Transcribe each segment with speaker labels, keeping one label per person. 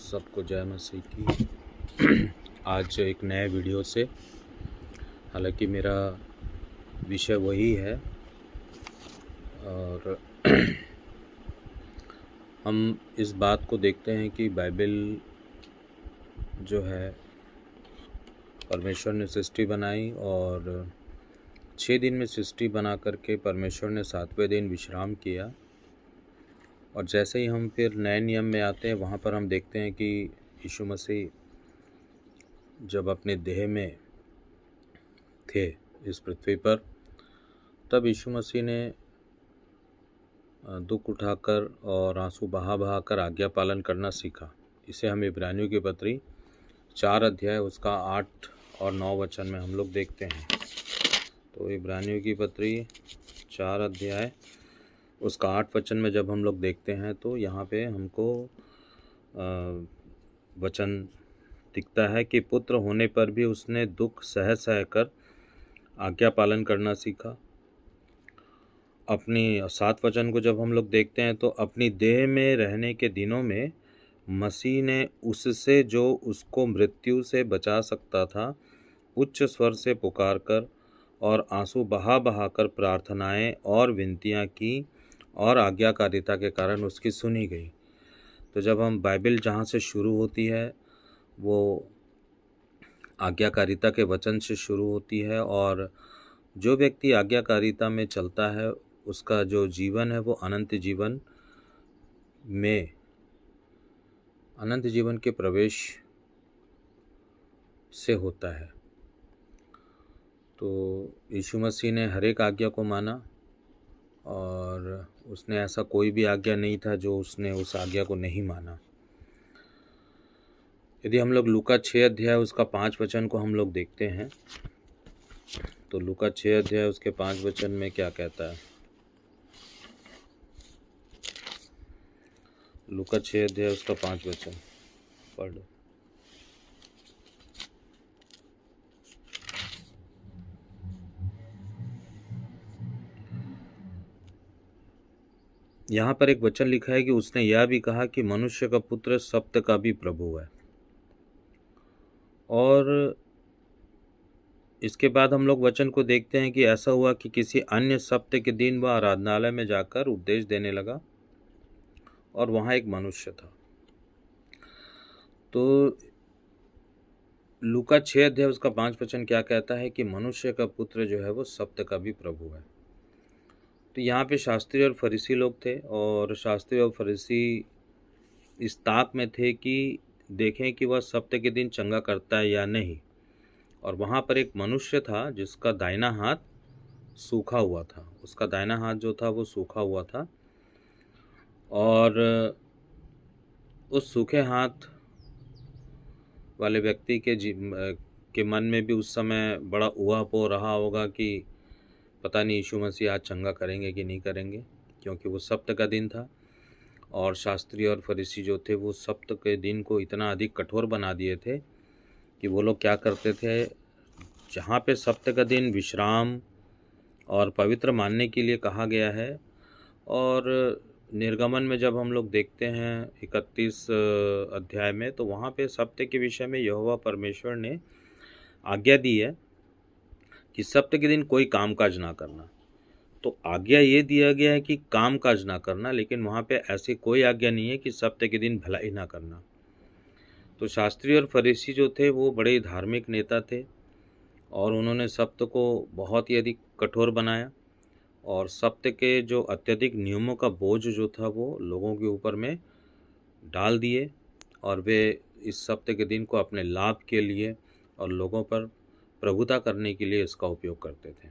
Speaker 1: सबको जय मसीह की। आज एक नए वीडियो से, हालांकि मेरा विषय वही है और हम इस बात को देखते हैं कि बाइबल जो है परमेश्वर ने सृष्टि बनाई और 6 दिन में सृष्टि बना करके परमेश्वर ने 7वें दिन विश्राम किया। और जैसे ही हम फिर नए नियम में आते हैं वहाँ पर हम देखते हैं कि यीशु मसीह जब अपने देह में थे इस पृथ्वी पर, तब यीशु मसीह ने दुख उठाकर और आंसू बहा कर आज्ञा पालन करना सीखा। इसे हम इब्रानियों की पत्री 4 अध्याय उसका 8 और 9 वचन में हम लोग देखते हैं। तो इब्रानियों की पत्री 4 अध्याय उसका 8 वचन में जब हम लोग देखते हैं तो यहाँ पे हमको वचन दिखता है कि पुत्र होने पर भी उसने दुख सह कर आज्ञा पालन करना सीखा। अपनी 7 वचन को जब हम लोग देखते हैं तो अपनी देह में रहने के दिनों में मसीह ने उससे जो उसको मृत्यु से बचा सकता था उच्च स्वर से पुकार कर और आंसू बहा कर प्रार्थनाएं और विनतियां की और आज्ञाकारिता के कारण उसकी सुनी गई। तो जब हम बाइबल जहाँ से शुरू होती है वो आज्ञाकारिता के वचन से शुरू होती है, और जो व्यक्ति आज्ञाकारिता में चलता है उसका जो जीवन है वो अनंत जीवन के प्रवेश से होता है। तो यीशु मसीह ने हर एक आज्ञा को माना और उसने ऐसा कोई भी आज्ञा नहीं था जो उसने उस आज्ञा को नहीं माना। यदि हम लोग लूका 6 अध्याय उसका 5 वचन को हम लोग देखते हैं तो लूका 6 अध्याय उसके 5 वचन में क्या कहता है। लूका 6 अध्याय उसका 5 वचन पढ़ लो। यहाँ पर एक वचन लिखा है कि उसने यह भी कहा कि मनुष्य का पुत्र सप्त का भी प्रभु है। और इसके बाद हम लोग वचन को देखते हैं कि ऐसा हुआ कि किसी अन्य सप्त के दिन वह आराधनालय में जाकर उपदेश देने लगा और वहाँ एक मनुष्य था। तो लूका 6 अध्याय उसका 5 वचन क्या कहता है कि मनुष्य का पुत्र जो है वो सप्त का भी प्रभु है। तो यहाँ पे शास्त्री और फरीसी लोग थे और शास्त्री और फरीसी इस ताक में थे कि देखें कि वह सप्त के दिन चंगा करता है या नहीं। और वहाँ पर एक मनुष्य था जिसका दाहिना हाथ सूखा हुआ था, उसका दाहिना हाथ जो था वो सूखा हुआ था। और उस सूखे हाथ वाले व्यक्ति के मन में भी उस समय बड़ा ऊहापोह रहा होगा कि पता नहीं यीशु मसीह आज चंगा करेंगे कि नहीं करेंगे, क्योंकि वो सप्त का दिन था। और शास्त्री और फरीसी जो थे वो सप्त के दिन को इतना अधिक कठोर बना दिए थे कि वो लोग क्या करते थे, जहाँ पे सप्त का दिन विश्राम और पवित्र मानने के लिए कहा गया है। और निर्गमन में जब हम लोग देखते हैं 31 अध्याय में तो वहाँ पे सप्त के विषय में यहोवा परमेश्वर ने आज्ञा दी है कि सप्त के दिन कोई कामकाज ना करना। तो आज्ञा ये दिया गया है कि कामकाज ना करना, लेकिन वहाँ पे ऐसी कोई आज्ञा नहीं है कि सप्त के दिन भलाई ना करना। तो शास्त्री और फरीसी जो थे वो बड़े धार्मिक नेता थे और उन्होंने सप्त को बहुत ही अधिक कठोर बनाया और सप्त के जो अत्यधिक नियमों का बोझ जो था वो लोगों के ऊपर में डाल दिए और वे इस सप्त के दिन को अपने लाभ के लिए और लोगों पर प्रभुता करने के लिए इसका उपयोग करते थे।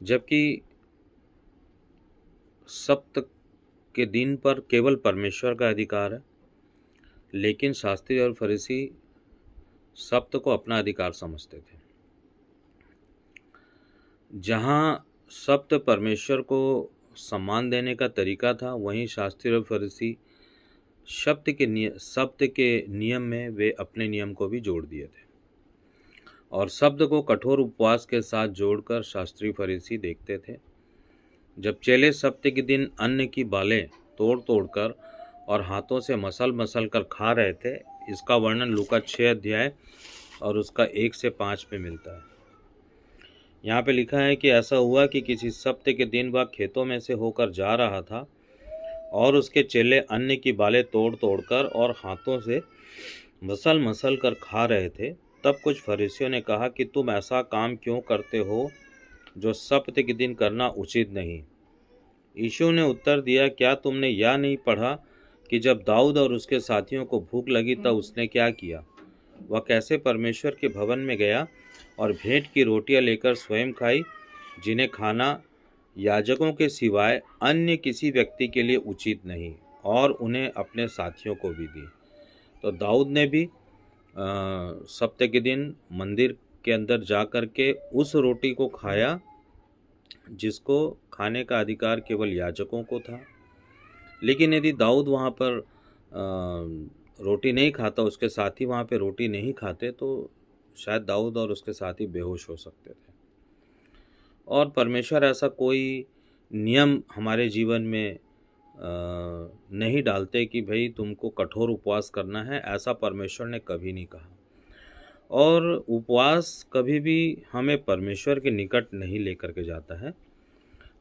Speaker 1: जबकि सप्त के दिन पर केवल परमेश्वर का अधिकार है, लेकिन शास्त्री और फरीसी सप्त को अपना अधिकार समझते थे। जहाँ सप्त परमेश्वर को सम्मान देने का तरीका था, वहीं शास्त्री और फरीसी सप्त के नियम में वे अपने नियम को भी जोड़ दिए थे। और शब्द को कठोर उपवास के साथ जोड़कर शास्त्री फरीसी देखते थे। जब चेले सप्त के दिन अन्न की बालें तोड़ कर और हाथों से मसल कर खा रहे थे। इसका वर्णन लूका 6 अध्याय और उसका 1 से 5 में मिलता है। यहाँ पे लिखा है कि ऐसा हुआ कि किसी सप्ताह के दिन वह खेतों में से होकर जा रहा था और उसके चेले अन्न की बालें तोड़ तोड़ कर और हाथों से मसल कर खा रहे थे। तब कुछ फरीसियों ने कहा कि तुम ऐसा काम क्यों करते हो जो सप्ताह के दिन करना उचित नहीं। यीशु ने उत्तर दिया, क्या तुमने यह नहीं पढ़ा कि जब दाऊद और उसके साथियों को भूख लगी तब उसने क्या किया? वह कैसे परमेश्वर के भवन में गया और भेंट की रोटियां लेकर स्वयं खाई, जिन्हें खाना याजकों के सिवाय अन्य किसी व्यक्ति के लिए उचित नहीं, और उन्हें अपने साथियों को भी दी। तो दाऊद ने भी सप्ताह के दिन मंदिर के अंदर जा कर के उस रोटी को खाया जिसको खाने का अधिकार केवल याजकों को था। लेकिन यदि दाऊद वहाँ पर रोटी नहीं खाता, उसके साथी वहाँ पे रोटी नहीं खाते, तो शायद दाऊद और उसके साथी बेहोश हो सकते थे। और परमेश्वर ऐसा कोई नियम हमारे जीवन में नहीं डालते कि भाई तुमको कठोर उपवास करना है, ऐसा परमेश्वर ने कभी नहीं कहा। और उपवास कभी भी हमें परमेश्वर के निकट नहीं लेकर के जाता है।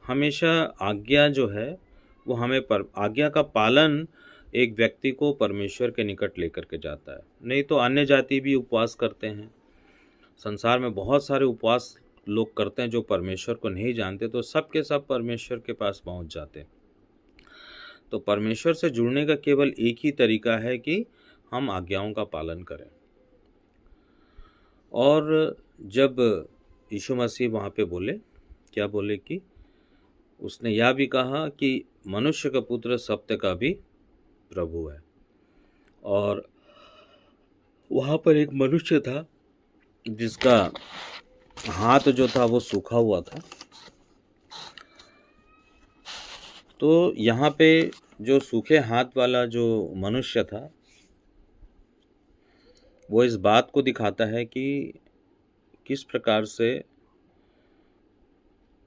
Speaker 1: हमेशा आज्ञा जो है वो हमें आज्ञा का पालन एक व्यक्ति को परमेश्वर के निकट लेकर के जाता है। नहीं तो अन्य जाति भी उपवास करते हैं। संसार में बहुत सारे उपवास लोग करते हैं जो परमेश्वर को नहीं जानते, तो सब के सब परमेश्वर के पास पहुंच जाते हैं। तो परमेश्वर से जुड़ने का केवल एक ही तरीका है कि हम आज्ञाओं का पालन करें। और जब यीशु मसीह वहाँ पे बोले, क्या बोले कि उसने यह भी कहा कि मनुष्य का पुत्र सत्य का भी प्रभु है। और वहाँ पर एक मनुष्य था जिसका हाथ जो था वो सूखा हुआ था। तो यहाँ पे जो सूखे हाथ वाला जो मनुष्य था वो इस बात को दिखाता है कि किस प्रकार से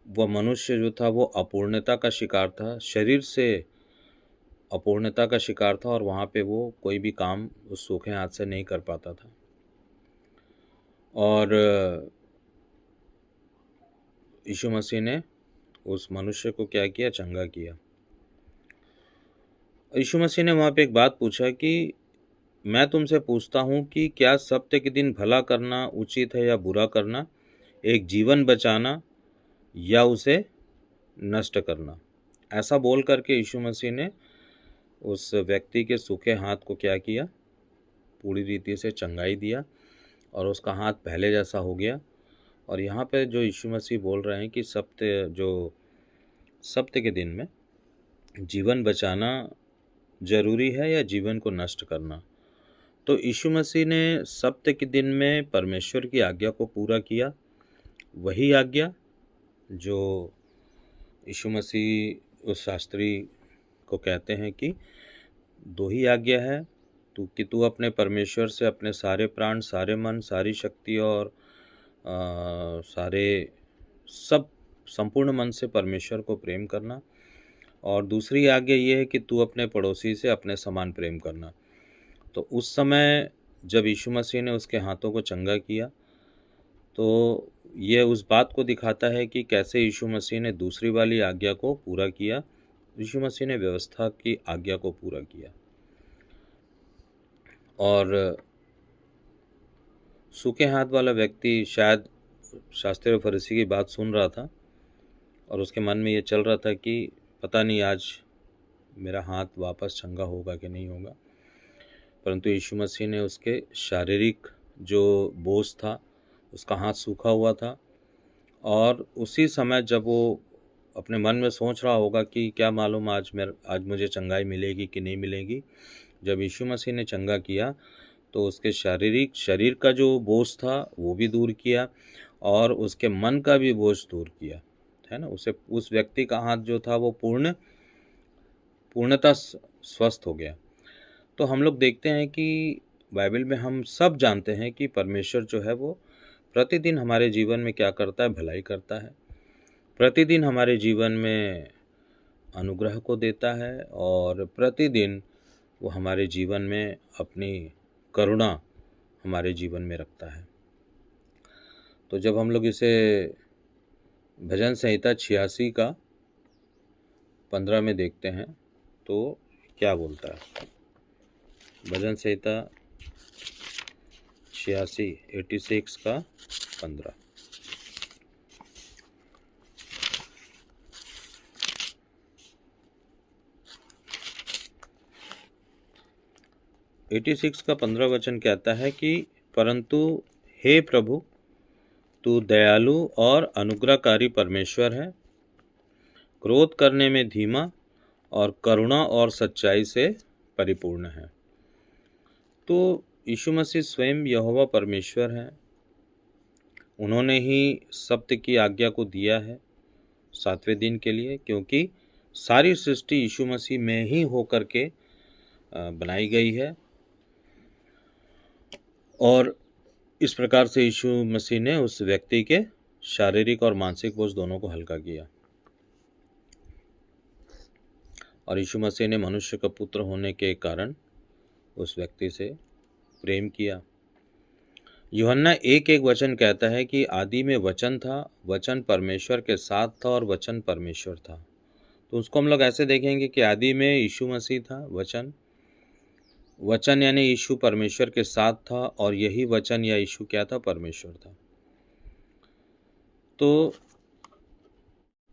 Speaker 1: वह मनुष्य जो था वो अपूर्णता का शिकार था, शरीर से अपूर्णता का शिकार था, और वहाँ पे वो कोई भी काम उस सूखे हाथ से नहीं कर पाता था। और यीशु मसीह ने उस मनुष्य को क्या किया? चंगा किया। यीशु मसीह ने वहाँ पे एक बात पूछा कि मैं तुमसे पूछता हूँ कि क्या सप्ताह के दिन भला करना उचित है या बुरा करना, एक जीवन बचाना या उसे नष्ट करना? ऐसा बोल करके यीशु मसीह ने उस व्यक्ति के सूखे हाथ को क्या किया? पूरी रीति से चंगाई दिया और उसका हाथ पहले जैसा हो गया। और यहाँ पे जो यीशु मसीह बोल रहे हैं कि सप्ताह के दिन में जीवन बचाना जरूरी है या जीवन को नष्ट करना। तो यीशु मसीह ने सप्ताह के दिन में परमेश्वर की आज्ञा को पूरा किया। वही आज्ञा जो यीशु मसीह उस शास्त्री को कहते हैं कि दो ही आज्ञा है, कि तू अपने परमेश्वर से अपने सारे प्राण, सारे मन, सारी शक्ति और संपूर्ण मन से परमेश्वर को प्रेम करना। और दूसरी आज्ञा ये है कि तू अपने पड़ोसी से अपने समान प्रेम करना। तो उस समय जब यीशु मसीह ने उसके हाथों को चंगा किया, तो ये उस बात को दिखाता है कि कैसे यीशु मसीह ने दूसरी वाली आज्ञा को पूरा किया। यीशु मसीह ने व्यवस्था की आज्ञा को पूरा किया। और सूखे हाथ वाला व्यक्ति शायद शास्त्री और फरीसी की बात सुन रहा था और उसके मन में ये चल रहा था कि पता नहीं आज मेरा हाथ वापस चंगा होगा कि नहीं होगा। परंतु यीशु मसीह ने उसके शारीरिक जो बोझ था, उसका हाथ सूखा हुआ था, और उसी समय जब वो अपने मन में सोच रहा होगा कि क्या मालूम आज मुझे चंगाई मिलेगी कि नहीं मिलेगी, जब यीशु मसीह ने चंगा किया तो उसके शरीर का जो बोझ था वो भी दूर किया और उसके मन का भी बोझ दूर किया, है ना। उस व्यक्ति का हाथ जो था वो पूर्णतः स्वस्थ हो गया। तो हम लोग देखते हैं कि बाइबल में हम सब जानते हैं कि परमेश्वर जो है वो प्रतिदिन हमारे जीवन में क्या करता है? भलाई करता है। प्रतिदिन हमारे जीवन में अनुग्रह को देता है और प्रतिदिन वो हमारे जीवन में अपनी करुणा हमारे जीवन में रखता है। तो जब हम लोग इसे भजन संहिता 86 का 15 में देखते हैं तो क्या बोलता है? भजन संहिता 86 का 15। एटी सिक्स का 15 वचन कहता है कि परंतु हे प्रभु, तू दयालु और अनुग्रहकारी परमेश्वर है, क्रोध करने में धीमा और करुणा और सच्चाई से परिपूर्ण है। तो यीशु मसीह स्वयं यहोवा परमेश्वर हैं। उन्होंने ही सत्य की आज्ञा को दिया है 7वें दिन के लिए, क्योंकि सारी सृष्टि यीशु मसीह में ही होकर के बनाई गई है। और इस प्रकार से यीशु मसीह ने उस व्यक्ति के शारीरिक और मानसिक बोझ दोनों को हल्का किया। और यीशु मसीह ने मनुष्य का पुत्र होने के कारण उस व्यक्ति से प्रेम किया। यूहन्ना 1:1 वचन कहता है कि आदि में वचन था, वचन परमेश्वर के साथ था और वचन परमेश्वर था। तो उसको हम लोग ऐसे देखेंगे कि आदि में यीशु मसीह था, वचन यानी यीशु परमेश्वर के साथ था, और यही वचन या यीशु क्या था? परमेश्वर था। तो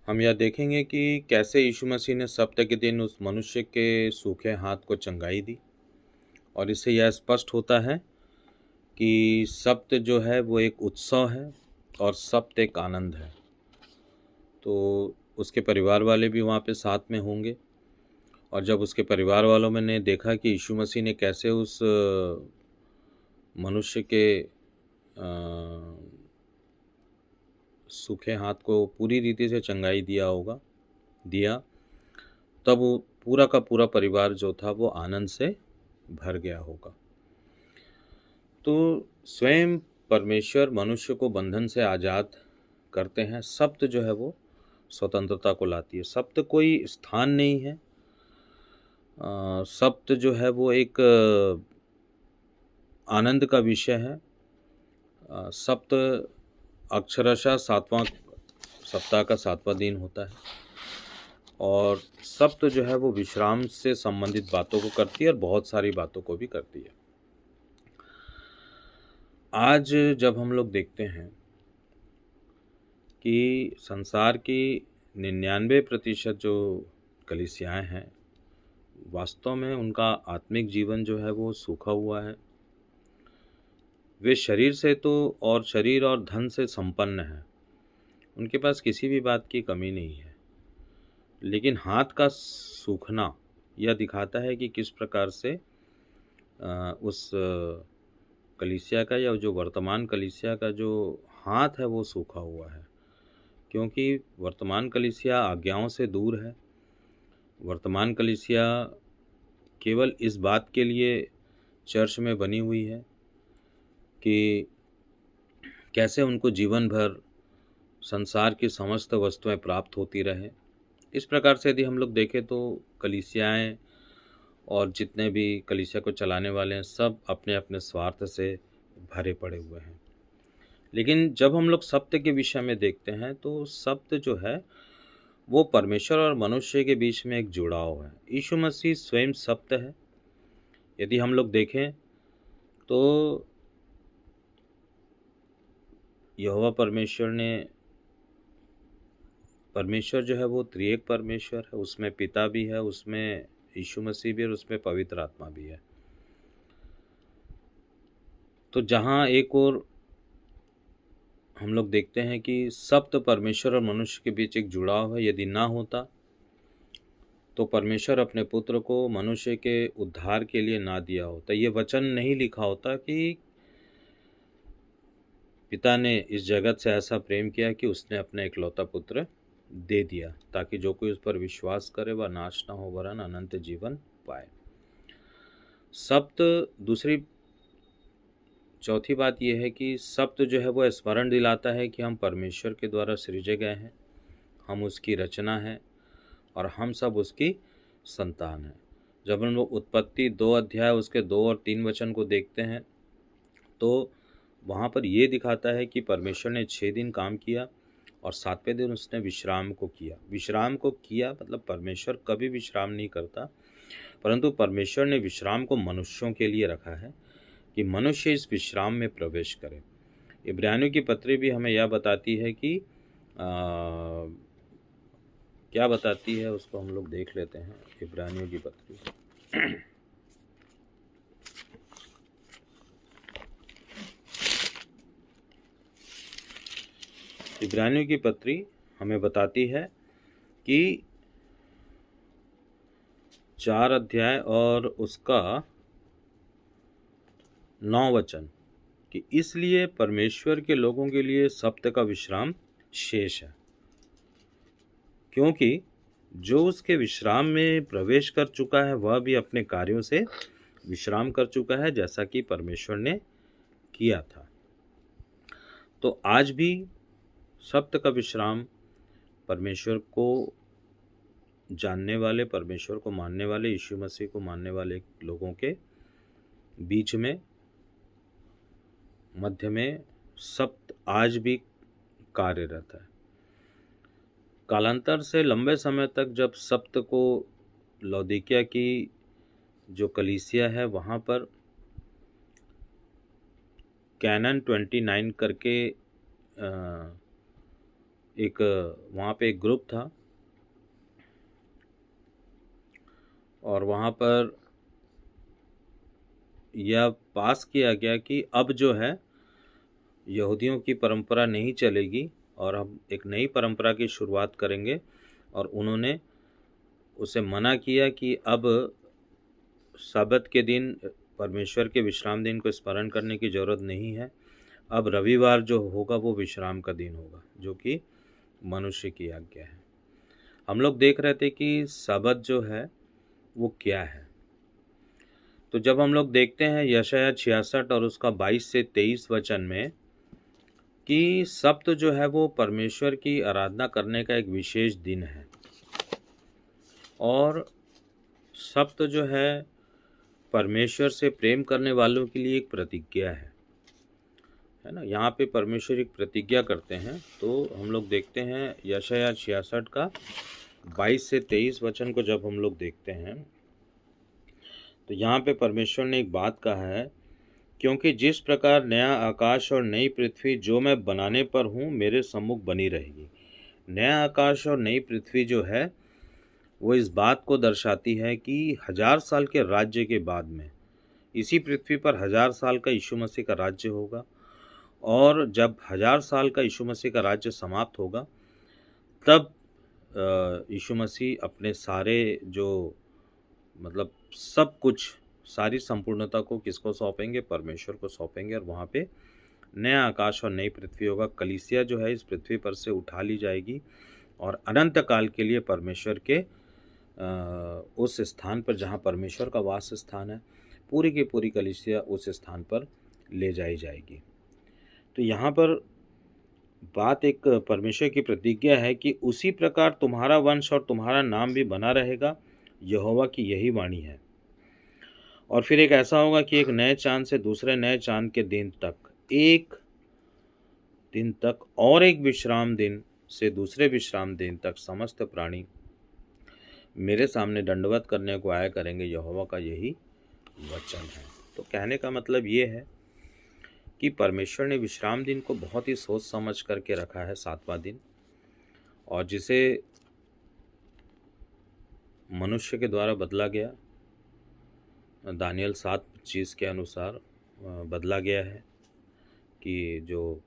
Speaker 1: हम यह देखेंगे कि कैसे यीशु मसीह ने सप्ताह के दिन उस मनुष्य के सूखे हाथ को चंगाई दी। और इससे यह स्पष्ट होता है कि सप्त जो है वो एक उत्सव है और सप्त एक आनंद है। तो उसके परिवार वाले भी वहाँ पे साथ में होंगे। और जब उसके परिवार वालों में ने देखा कि यीशु मसीह ने कैसे उस मनुष्य के सूखे हाथ को पूरी रीति से चंगाई दिया, तब वो पूरा का पूरा परिवार जो था वो आनंद से भर गया होगा। तो स्वयं परमेश्वर मनुष्य को बंधन से आज़ाद करते हैं। सप्त जो है वो स्वतंत्रता को लाती है। सप्त कोई स्थान नहीं है। सप्त जो है वो एक आनंद का विषय है। सप्त अक्षरशः 7वां सप्ताह का 7वां दिन होता है। और सप्त जो है वो विश्राम से संबंधित बातों को करती है और बहुत सारी बातों को भी करती है। आज जब हम लोग देखते हैं कि संसार की 99% जो कलीसियाएं हैं, वास्तव में उनका आत्मिक जीवन जो है वो सूखा हुआ है। वे शरीर और धन से संपन्न हैं। उनके पास किसी भी बात की कमी नहीं है, लेकिन हाथ का सूखना यह दिखाता है कि किस प्रकार से उस कलीसिया का या जो वर्तमान कलीसिया का जो हाथ है वो सूखा हुआ है। क्योंकि वर्तमान कलीसिया आज्ञाओं से दूर है। वर्तमान कलीसिया केवल इस बात के लिए चर्च में बनी हुई है कि कैसे उनको जीवन भर संसार की समस्त वस्तुएं प्राप्त होती रहे। इस प्रकार से यदि हम लोग देखें तो कलीसियाएं और जितने भी कलीसिया को चलाने वाले हैं, सब अपने अपने स्वार्थ से भरे पड़े हुए हैं। लेकिन जब हम लोग सत्य के विषय में देखते हैं तो सत्य जो है वो परमेश्वर और मनुष्य के बीच में एक जुड़ाव है। यीशु मसीह स्वयं सत्य है। यदि हम लोग देखें तो यहोवा परमेश्वर जो है वो त्रिएक परमेश्वर है। उसमें पिता भी है, उसमें यीशु मसीह भी है और उसमें पवित्र आत्मा भी है। तो जहाँ एक और हम लोग देखते हैं कि सप्त परमेश्वर और मनुष्य के बीच एक जुड़ाव है। यदि ना होता तो परमेश्वर अपने पुत्र को मनुष्य के उद्धार के लिए ना दिया होता। ये वचन नहीं लिखा होता कि पिता ने इस जगत से ऐसा प्रेम किया कि उसने अपना इकलौता पुत्र दे दिया, ताकि जो कोई उस पर विश्वास करे वह नाश ना हो वरन अनंत जीवन पाए। चौथी बात यह है कि सप्त जो है वो स्मरण दिलाता है कि हम परमेश्वर के द्वारा सृजे गए हैं, हम उसकी रचना है और हम सब उसकी संतान हैं। जब हम लोग उत्पत्ति 2 अध्याय उसके 2 और 3 वचन को देखते हैं तो वहाँ पर ये दिखाता है कि परमेश्वर ने 6 दिन काम किया और 7वें दिन उसने विश्राम को किया। विश्राम को किया मतलब परमेश्वर कभी विश्राम नहीं करता, परंतु परमेश्वर ने विश्राम को मनुष्यों के लिए रखा है कि मनुष्य इस विश्राम में प्रवेश करे। इब्रानियों की पत्री भी हमें यह बताती है कि क्या बताती है उसको हम लोग देख लेते हैं। इब्रानियों की पत्री इब्रानियों की पत्री हमें बताती है कि 4 अध्याय और उसका 9 वचन कि इसलिए परमेश्वर के लोगों के लिए सप्ताह का विश्राम शेष है, क्योंकि जो उसके विश्राम में प्रवेश कर चुका है वह भी अपने कार्यों से विश्राम कर चुका है, जैसा कि परमेश्वर ने किया था। तो आज भी सप्ताह का विश्राम परमेश्वर को जानने वाले, परमेश्वर को मानने वाले, यीशु मसीह को मानने वाले लोगों के बीच में, मध्य में सप्त आज भी कार्यरत है। कालांतर से लंबे समय तक जब सप्त को लौदीकिया की जो कलीसिया है वहाँ पर कैनन 29 करके एक वहाँ पे एक ग्रुप था और वहाँ पर यह पास किया गया कि अब जो है यहूदियों की परंपरा नहीं चलेगी और हम एक नई परंपरा की शुरुआत करेंगे। और उन्होंने उसे मना किया कि अब सब्त के दिन, परमेश्वर के विश्राम दिन को स्मरण करने की ज़रूरत नहीं है। अब रविवार जो होगा वो विश्राम का दिन होगा, जो कि मनुष्य की आज्ञा है। हम लोग देख रहे थे कि सब्त जो है वो क्या है। तो जब हम लोग देखते हैं यशायाह 66 और उसका 22 से 23 वचन में कि सब्त जो है वो परमेश्वर की आराधना करने का एक विशेष दिन है और सब्त जो है परमेश्वर से प्रेम करने वालों के लिए एक प्रतिज्ञा है ना। यहाँ पे परमेश्वर एक प्रतिज्ञा करते हैं। तो हम लोग देखते हैं यशायाह 66 का 22 से 23 वचन को जब हम लोग देखते हैं तो यहाँ पे परमेश्वर ने एक बात कहा है, क्योंकि जिस प्रकार नया आकाश और नई पृथ्वी जो मैं बनाने पर हूँ मेरे सम्मुख बनी रहेगी। नया आकाश और नई पृथ्वी जो है वो इस बात को दर्शाती है कि 1000 साल के राज्य के बाद में इसी पृथ्वी पर 1000 साल का यीशु मसीह का राज्य होगा और जब 1000 साल का यीशु मसीह का राज्य समाप्त होगा तब यीशु मसीह अपने सारे जो मतलब सब कुछ, सारी संपूर्णता को किसको सौंपेंगे? परमेश्वर को सौंपेंगे और वहाँ पे नया आकाश और नई पृथ्वी होगा। कलीसिया जो है इस पृथ्वी पर से उठा ली जाएगी और अनंत काल के लिए परमेश्वर के उस स्थान पर जहाँ परमेश्वर का वास स्थान है, पूरी की पूरी कलीसिया उस स्थान पर ले जाई जाएगी। तो यहाँ पर बात एक परमेश्वर की प्रतिज्ञा है कि उसी प्रकार तुम्हारा वंश और तुम्हारा नाम भी बना रहेगा, यहोवा की यही वाणी है। और फिर एक ऐसा होगा कि एक नए चांद से दूसरे नए चांद के दिन तक, एक दिन तक और एक विश्राम दिन से दूसरे विश्राम दिन तक समस्त प्राणी मेरे सामने दंडवत करने को आया करेंगे, यहोवा का यही वचन है। तो कहने का मतलब ये है कि परमेश्वर ने विश्राम दिन को बहुत ही सोच समझ करके रखा है, 7वां दिन, और जिसे मनुष्य के द्वारा बदला गया, दानियल 7:25 के अनुसार बदला गया है कि जो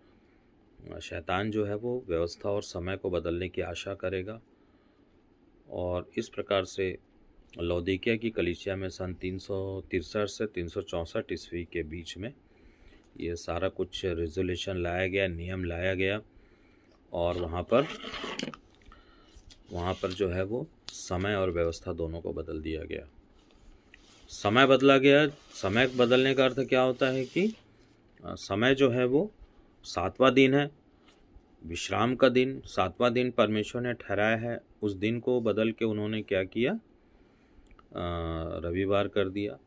Speaker 1: शैतान जो है वो व्यवस्था और समय को बदलने की आशा करेगा। और इस प्रकार से लौदीकिया की कलीसिया में सन 363 से 364 ईस्वी के बीच में ये सारा कुछ रेजोल्यूशन लाया गया, नियम लाया गया और वहाँ पर जो है वो समय और व्यवस्था दोनों को बदल दिया गया। समय बदला गया। समय बदलने का अर्थ क्या होता है कि समय जो है वो 7वां दिन है, विश्राम का दिन, 7वां दिन परमेश्वर ने ठहराया है। उस दिन को बदल के उन्होंने क्या किया? रविवार कर दिया।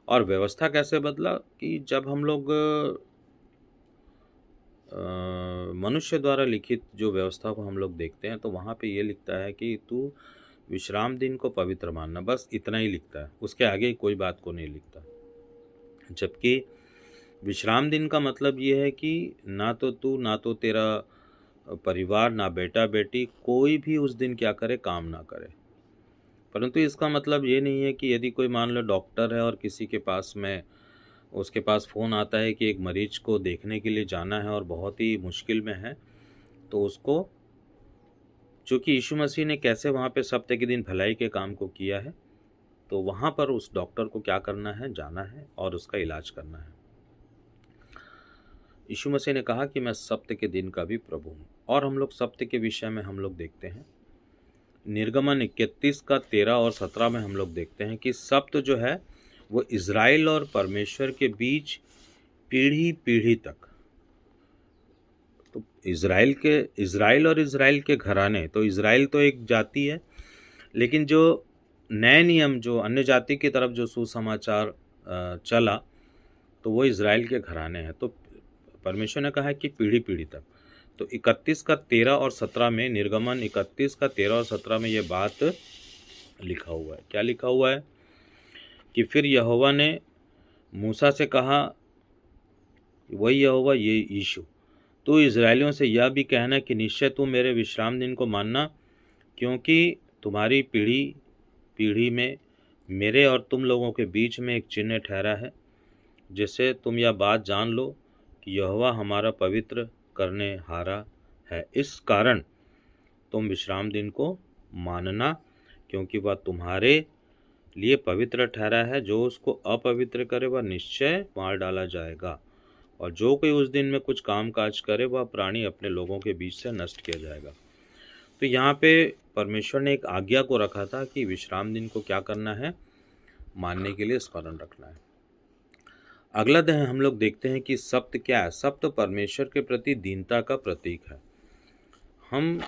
Speaker 1: और व्यवस्था कैसे बदला कि जब हम लोग मनुष्य द्वारा लिखित जो व्यवस्था को हम लोग देखते हैं तो वहाँ पे ये लिखता है कि तू विश्राम दिन को पवित्र मानना, बस इतना ही लिखता है, उसके आगे कोई बात को नहीं लिखता। जबकि विश्राम दिन का मतलब ये है कि ना तो तू, ना तो तेरा परिवार, ना बेटा बेटी, कोई भी उस दिन क्या करे, काम ना करे। परंतु इसका मतलब ये नहीं है कि यदि कोई मान लो डॉक्टर है और किसी के पास में उसके पास फ़ोन आता है कि एक मरीज को देखने के लिए जाना है और बहुत ही मुश्किल में है, तो उसको, चूँकि यीशु मसीह ने कैसे वहाँ पे सप्ताह के दिन भलाई के काम को किया है, तो वहाँ पर उस डॉक्टर को क्या करना है, जाना है और उसका इलाज करना है। यीशु मसीह ने कहा कि मैं सप्ताह के दिन का भी प्रभु हूँ। और हम लोग सप्ताह के विषय में हम लोग देखते हैं, निर्गमन 31 का 13 और 17 में हम लोग देखते हैं कि सप्त जो है वो इज़राइल और परमेश्वर के बीच पीढ़ी पीढ़ी तक, तो इज़राइल और इज़राइल के घराने, तो इज़राइल तो एक जाति है, लेकिन जो नए नियम जो अन्य जाति की तरफ जो सुसमाचार चला, तो वो इज़राइल के घराने हैं। तो परमेश्वर ने कहा है कि पीढ़ी पीढ़ी तक। तो 31 का 13 और 17 में, निर्गमन 31 का 13 और 17 में ये बात लिखा हुआ है। क्या लिखा हुआ है कि फिर यहोवा ने मूसा से कहा, वही यहोवा ये यीशु, तो इज़राइलियों से यह भी कहना कि निश्चय तुम मेरे विश्राम दिन को मानना, क्योंकि तुम्हारी पीढ़ी पीढ़ी में मेरे और तुम लोगों के बीच में एक चिन्ह ठहरा है, जिससे तुम यह बात जान लो कि यहोवा हमारा पवित्र करने हारा है। इस कारण तुम विश्राम दिन को मानना, क्योंकि वह तुम्हारे लिए पवित्र ठहरा है। जो उसको अपवित्र करे वह निश्चय मार डाला जाएगा, और जो कोई उस दिन में कुछ काम काज करे वह प्राणी अपने लोगों के बीच से नष्ट किया जाएगा। तो यहाँ पे परमेश्वर ने एक आज्ञा को रखा था कि विश्राम दिन को क्या करना है, मानने के लिए स्मरण रखना है। अगला दिन हम लोग देखते हैं कि सप्त क्या है। सप्त परमेश्वर के प्रति दीनता का प्रतीक है। हम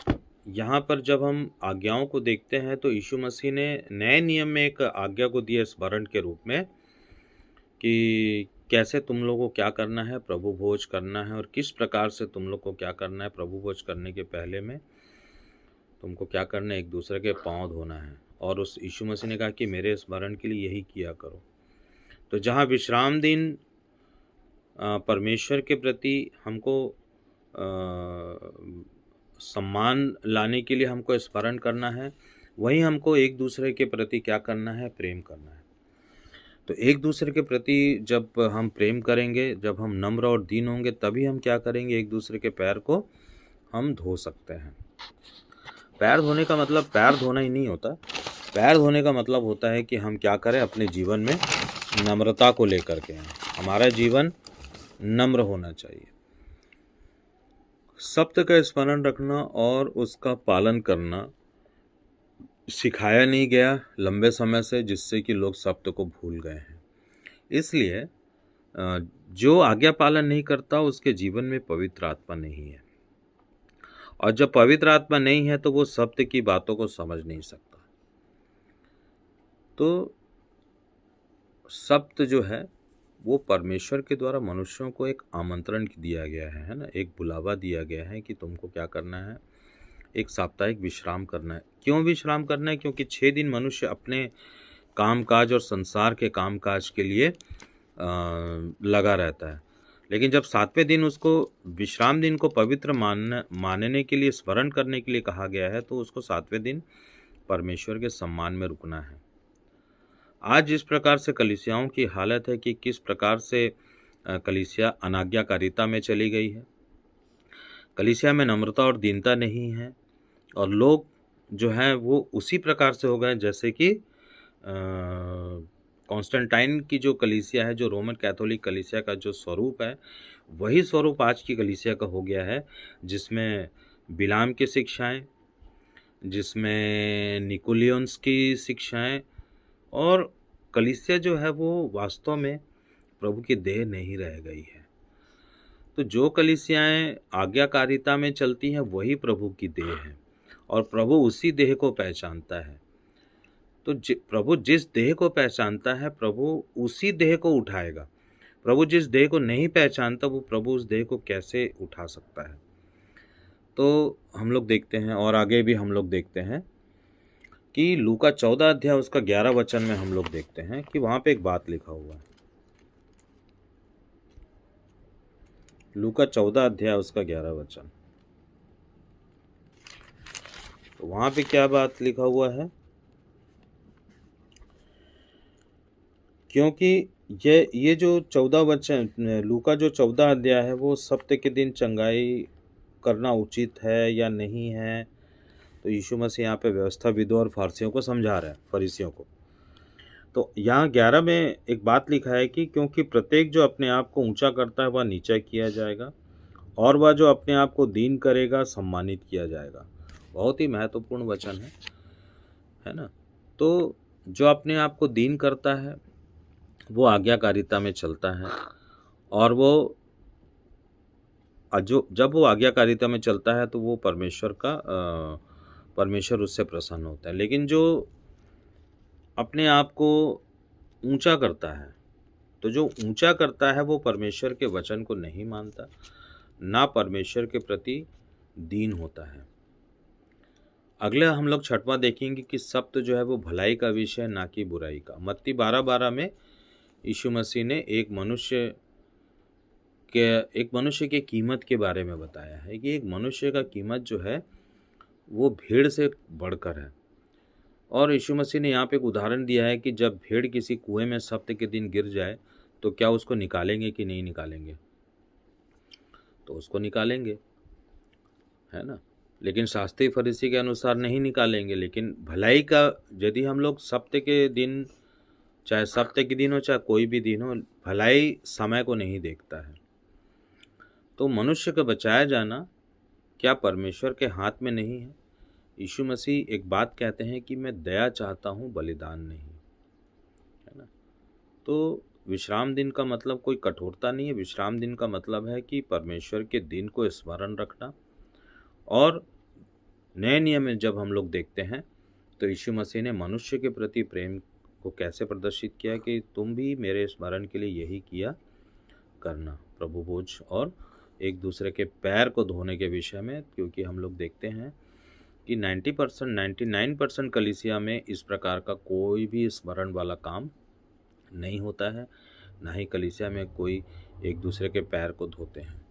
Speaker 1: यहाँ पर जब हम आज्ञाओं को देखते हैं तो यीशु मसीह ने नए नियम में एक आज्ञा को दिया स्मरण के रूप में कि कैसे तुम लोगों को क्या करना है, प्रभु भोज करना है, और किस प्रकार से तुम लोग को क्या करना है। प्रभु भोज करने के पहले में तुमको क्या करना है, एक दूसरे के पाँव धोना है। और उस यीशु मसीह ने कहा कि मेरे स्मरण के लिए यही किया करो। तो जहाँ विश्राम दिन परमेश्वर के प्रति हमको सम्मान लाने के लिए हमको स्मरण करना है, वहीं हमको एक दूसरे के प्रति क्या करना है, प्रेम करना है। तो एक दूसरे के प्रति जब हम प्रेम करेंगे, जब हम नम्र और दीन होंगे, तभी हम क्या करेंगे, एक दूसरे के पैर को हम धो सकते हैं। पैर धोने का मतलब पैर धोना ही नहीं होता। पैर धोने का मतलब होता है कि हम क्या करें, अपने जीवन में नम्रता को लेकर के हैं। हमारा जीवन नम्र होना चाहिए। सप्त का स्मरण रखना और उसका पालन करना सिखाया नहीं गया लंबे समय से, जिससे कि लोग सप्त को भूल गए हैं। इसलिए जो आज्ञा पालन नहीं करता उसके जीवन में पवित्र आत्मा नहीं है, और जब पवित्र आत्मा नहीं है तो वो सप्त की बातों को समझ नहीं सकता। तो सप्त जो है वो परमेश्वर के द्वारा मनुष्यों को एक आमंत्रण दिया गया है ना, एक बुलावा दिया गया है कि तुमको क्या करना है, एक साप्ताहिक विश्राम करना है। क्यों विश्राम करना है? क्योंकि 6 दिन मनुष्य अपने कामकाज और संसार के कामकाज के लिए लगा रहता है, लेकिन जब 7वें दिन उसको विश्राम दिन को पवित्र मानने के लिए, स्मरण करने के लिए कहा गया है, तो उसको 7वें दिन परमेश्वर के सम्मान में रुकना है। आज जिस प्रकार से कलीसियाओं की हालत है कि किस प्रकार से कलीसिया अनाज्ञाकारिता में चली गई है, कलीसिया में नम्रता और दीनता नहीं है, और लोग जो हैं वो उसी प्रकार से हो गए जैसे कि कॉन्स्टेंटाइन की जो कलीसिया है, जो रोमन कैथोलिक कलीसिया का जो स्वरूप है, वही स्वरूप आज की कलीसिया का हो गया है, जिसमें बिलाम की शिक्षाएं, जिसमें निकोलियंस की शिक्षाएं, और कलीसिया जो है वो वास्तव में प्रभु की देह नहीं रह गई है। तो जो कलीसियाएं आज्ञाकारिता में चलती हैं वही प्रभु की देह है, और प्रभु उसी देह को पहचानता है। तो प्रभु जिस देह को पहचानता है, प्रभु उसी देह को उठाएगा। प्रभु जिस देह को नहीं पहचानता, वो प्रभु उस देह को कैसे उठा सकता है? तो हम लोग देखते हैं, और आगे भी हम लोग देखते हैं कि लूका 14 अध्याय उसका 11 वचन में हम लोग देखते हैं कि वहाँ पे एक बात लिखा हुआ है। लूका 14 अध्याय उसका 11 वचन, तो वहाँ पे क्या बात लिखा हुआ है? क्योंकि ये जो 14 वचन, लूका जो 14 अध्याय है, वो सप्ताह के दिन चंगाई करना उचित है या नहीं है, तो यीशु मसीह यहाँ पे व्यवस्थाविदों और फारसियों को समझा रहे हैं, फरीसियों को। तो यहाँ 11 में एक बात लिखा है कि क्योंकि प्रत्येक जो अपने आप को ऊंचा करता है वह नीचा किया जाएगा, और वह जो अपने आप को दीन करेगा सम्मानित किया जाएगा। बहुत ही महत्वपूर्ण वचन है ना? तो जो अपने आप को दीन करता है वो आज्ञाकारिता में चलता है, और वो जब वो आज्ञाकारिता में चलता है तो वो परमेश्वर उससे प्रसन्न होता है। लेकिन जो अपने आप को ऊंचा करता है, तो जो ऊंचा करता है वो परमेश्वर के वचन को नहीं मानता, ना परमेश्वर के प्रति दीन होता है। अगला हम लोग 6वां देखेंगे कि सत्य जो है वो भलाई का विषय, ना कि बुराई का। मत्ती 12:12 में यीशु मसीह ने एक मनुष्य के कीमत के बारे में बताया है कि एक मनुष्य का कीमत जो है वो भेड़ से बढ़कर है। और यीशु मसीह ने यहाँ पे एक उदाहरण दिया है कि जब भेड़ किसी कुएं में सप्ताह के दिन गिर जाए तो क्या उसको निकालेंगे कि नहीं निकालेंगे? तो उसको निकालेंगे, है ना? लेकिन शास्त्री फरीसी के अनुसार नहीं निकालेंगे। लेकिन भलाई का, यदि हम लोग सप्ताह के दिन, चाहे सप्ताह के दिन हो चाहे कोई भी दिन हो, भलाई समय को नहीं देखता है। तो मनुष्य का बचाया जाना क्या परमेश्वर के हाथ में नहीं है? यीशु मसीह एक बात कहते हैं कि मैं दया चाहता हूँ, बलिदान नहीं, है ना? तो विश्राम दिन का मतलब कोई कठोरता नहीं है। विश्राम दिन का मतलब है कि परमेश्वर के दिन को स्मरण रखना। और नए नियम में जब हम लोग देखते हैं तो यीशु मसीह ने मनुष्य के प्रति प्रेम को कैसे प्रदर्शित किया कि तुम भी मेरे स्मरण के लिए यही किया करना, प्रभु भोज और एक दूसरे के पैर को धोने के विषय में। क्योंकि हम लोग देखते हैं कि 99% कलीसिया में इस प्रकार का कोई भी स्मरण वाला काम नहीं होता है, ना ही कलीसिया में कोई एक दूसरे के पैर को धोते हैं।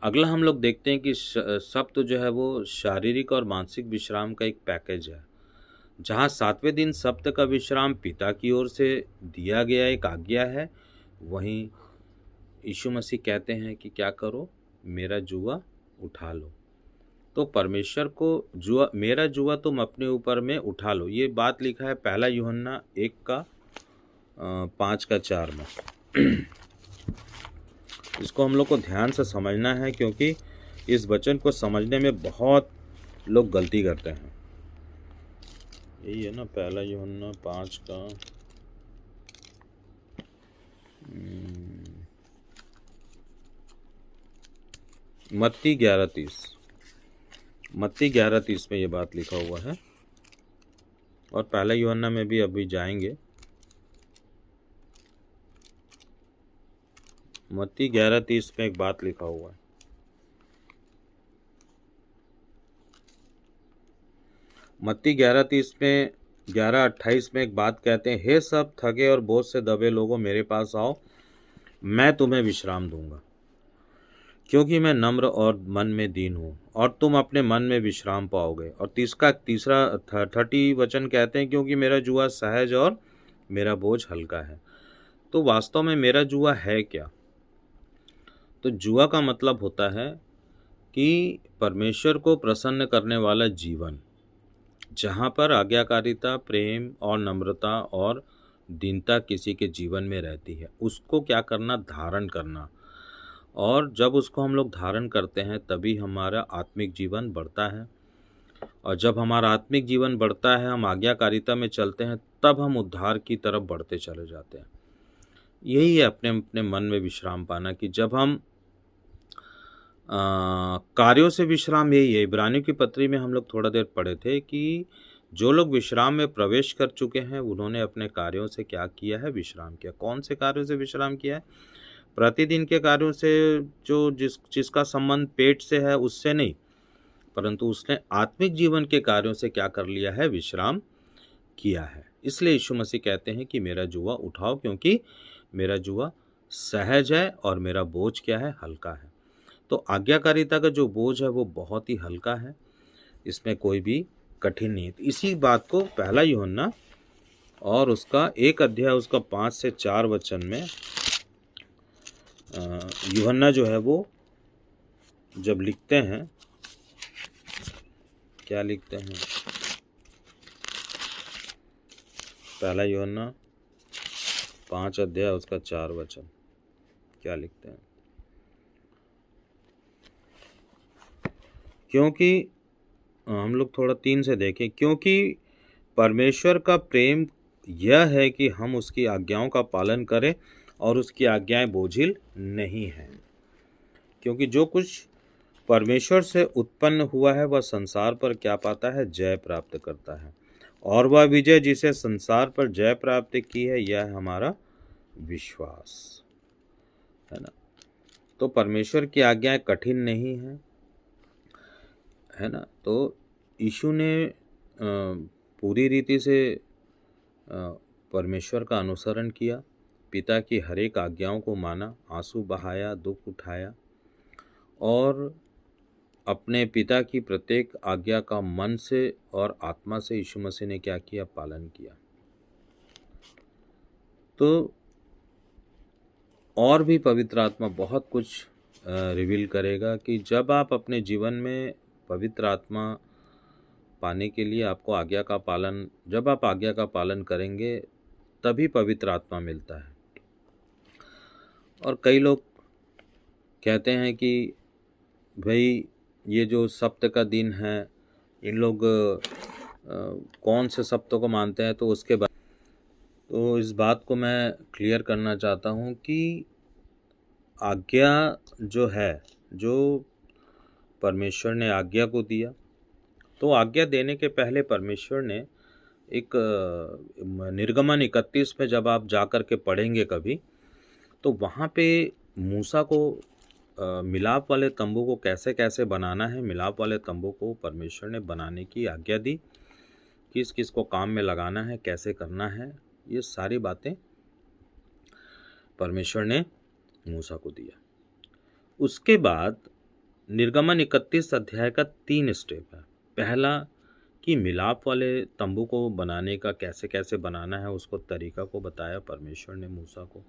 Speaker 1: अगला हम लोग देखते हैं कि सप्त जो है वो शारीरिक और मानसिक विश्राम का एक पैकेज है, जहाँ 7वें दिन सप्त का विश्राम पिता की ओर से दिया गया एक आज्ञा है। वहीं यीशु मसीह कहते हैं कि क्या करो, मेरा जुआ उठा लो। तो परमेश्वर को मेरा जुआ तुम अपने ऊपर में उठा लो, ये बात लिखा है 1 यूहन्ना 1:5-4 में। इसको हम लोग को ध्यान से समझना है, क्योंकि इस वचन को समझने में बहुत लोग गलती करते हैं। यही है ना 1 यूहन्ना 5 का मत्ती 11:30 में ये बात लिखा हुआ है, और 1 यूहन्ना में भी अभी जाएंगे। मत्ती 11:30 में एक बात लिखा हुआ है। मत्ती 11:30 में 11:28 में एक बात कहते हैं, हे सब थके और बोझ से दबे लोगों, मेरे पास आओ, मैं तुम्हें विश्राम दूंगा, क्योंकि मैं नम्र और मन में दीन हूँ, और तुम अपने मन में विश्राम पाओगे। और तीसरा 30 वचन कहते हैं, क्योंकि मेरा जुआ सहज और मेरा बोझ हल्का है। तो वास्तव में मेरा जुआ है क्या? तो जुआ का मतलब होता है कि परमेश्वर को प्रसन्न करने वाला जीवन, जहाँ पर आज्ञाकारिता, प्रेम और नम्रता और दीनता किसी के जीवन में रहती है, उसको क्या करना, धारण करना। और जब उसको हम लोग धारण करते हैं तभी हमारा आत्मिक जीवन बढ़ता है, और जब हमारा आत्मिक जीवन बढ़ता है, हम आज्ञाकारिता में चलते हैं, तब हम उद्धार की तरफ बढ़ते चले जाते हैं। यही है अपने अपने मन में विश्राम पाना, कि जब हम कार्यों से विश्राम, यही है। इब्रानियों की पत्री में हम लोग थोड़ा देर पढ़े थे कि जो लोग विश्राम में प्रवेश कर चुके हैं उन्होंने अपने कार्यों से क्या किया है? विश्राम किया। कौन से कार्यों से विश्राम किया है? प्रतिदिन के कार्यों से, जो जिसका संबंध पेट से है उससे नहीं, परंतु उसने आत्मिक जीवन के कार्यों से क्या कर लिया है? विश्राम किया है। इसलिए यीशु मसीह कहते हैं कि मेरा जुआ उठाओ, क्योंकि मेरा जुआ सहज है और मेरा बोझ क्या है? हल्का है। तो आज्ञाकारिता का जो बोझ है वो बहुत ही हल्का है, इसमें कोई भी कठिन नहीं है। तो इसी बात को पहला यूहन्ना और उसका 1 अध्याय उसका 5 से 4 वचन में यूहन्ना जो है वो जब लिखते हैं, क्या लिखते हैं? पहला यूहन्ना 5 अध्याय उसका 4 वचन क्या लिखते हैं? क्योंकि हम लोग थोड़ा 3 से देखें। क्योंकि परमेश्वर का प्रेम यह है कि हम उसकी आज्ञाओं का पालन करें और उसकी आज्ञाएं बोझिल नहीं हैं। क्योंकि जो कुछ परमेश्वर से उत्पन्न हुआ है वह संसार पर क्या पाता है? जय प्राप्त करता है। और वह विजय जिसे संसार पर जय प्राप्त की है, यह है हमारा विश्वास, है ना। तो परमेश्वर की आज्ञाएं कठिन नहीं है, है ना। तो यीशु ने पूरी रीति से परमेश्वर का अनुसरण किया, पिता की हर एक आज्ञाओं को माना, आंसू बहाया, दुख उठाया और अपने पिता की प्रत्येक आज्ञा का मन से और आत्मा से यीशु मसीह ने क्या किया? पालन किया। तो और भी पवित्र आत्मा बहुत कुछ रिवील करेगा कि जब आप अपने जीवन में पवित्र आत्मा पाने के लिए आपको आज्ञा का पालन, जब आप आज्ञा का पालन करेंगे तभी पवित्र आत्मा मिलता है। और कई लोग कहते हैं कि भाई ये जो सप्त का दिन है, इन लोग कौन से सप्तों को मानते हैं, तो उसके बाद तो इस बात को मैं क्लियर करना चाहता हूँ कि आज्ञा जो है, जो परमेश्वर ने आज्ञा को दिया, तो आज्ञा देने के पहले परमेश्वर ने एक निर्गमन 31 में जब आप जा कर के पढ़ेंगे कभी, तो वहाँ पे मूसा को मिलाप वाले तंबू को कैसे कैसे बनाना है, मिलाप वाले तंबू को परमेश्वर ने बनाने की आज्ञा दी, किस किस को काम में लगाना है, कैसे करना है, ये सारी बातें परमेश्वर ने मूसा को दिया। उसके बाद निर्गमन 31 अध्याय का 3 स्टेप है। पहला कि मिलाप वाले तंबू को बनाने का कैसे कैसे बनाना है, उसको तरीका को बताया परमेश्वर ने मूसा को।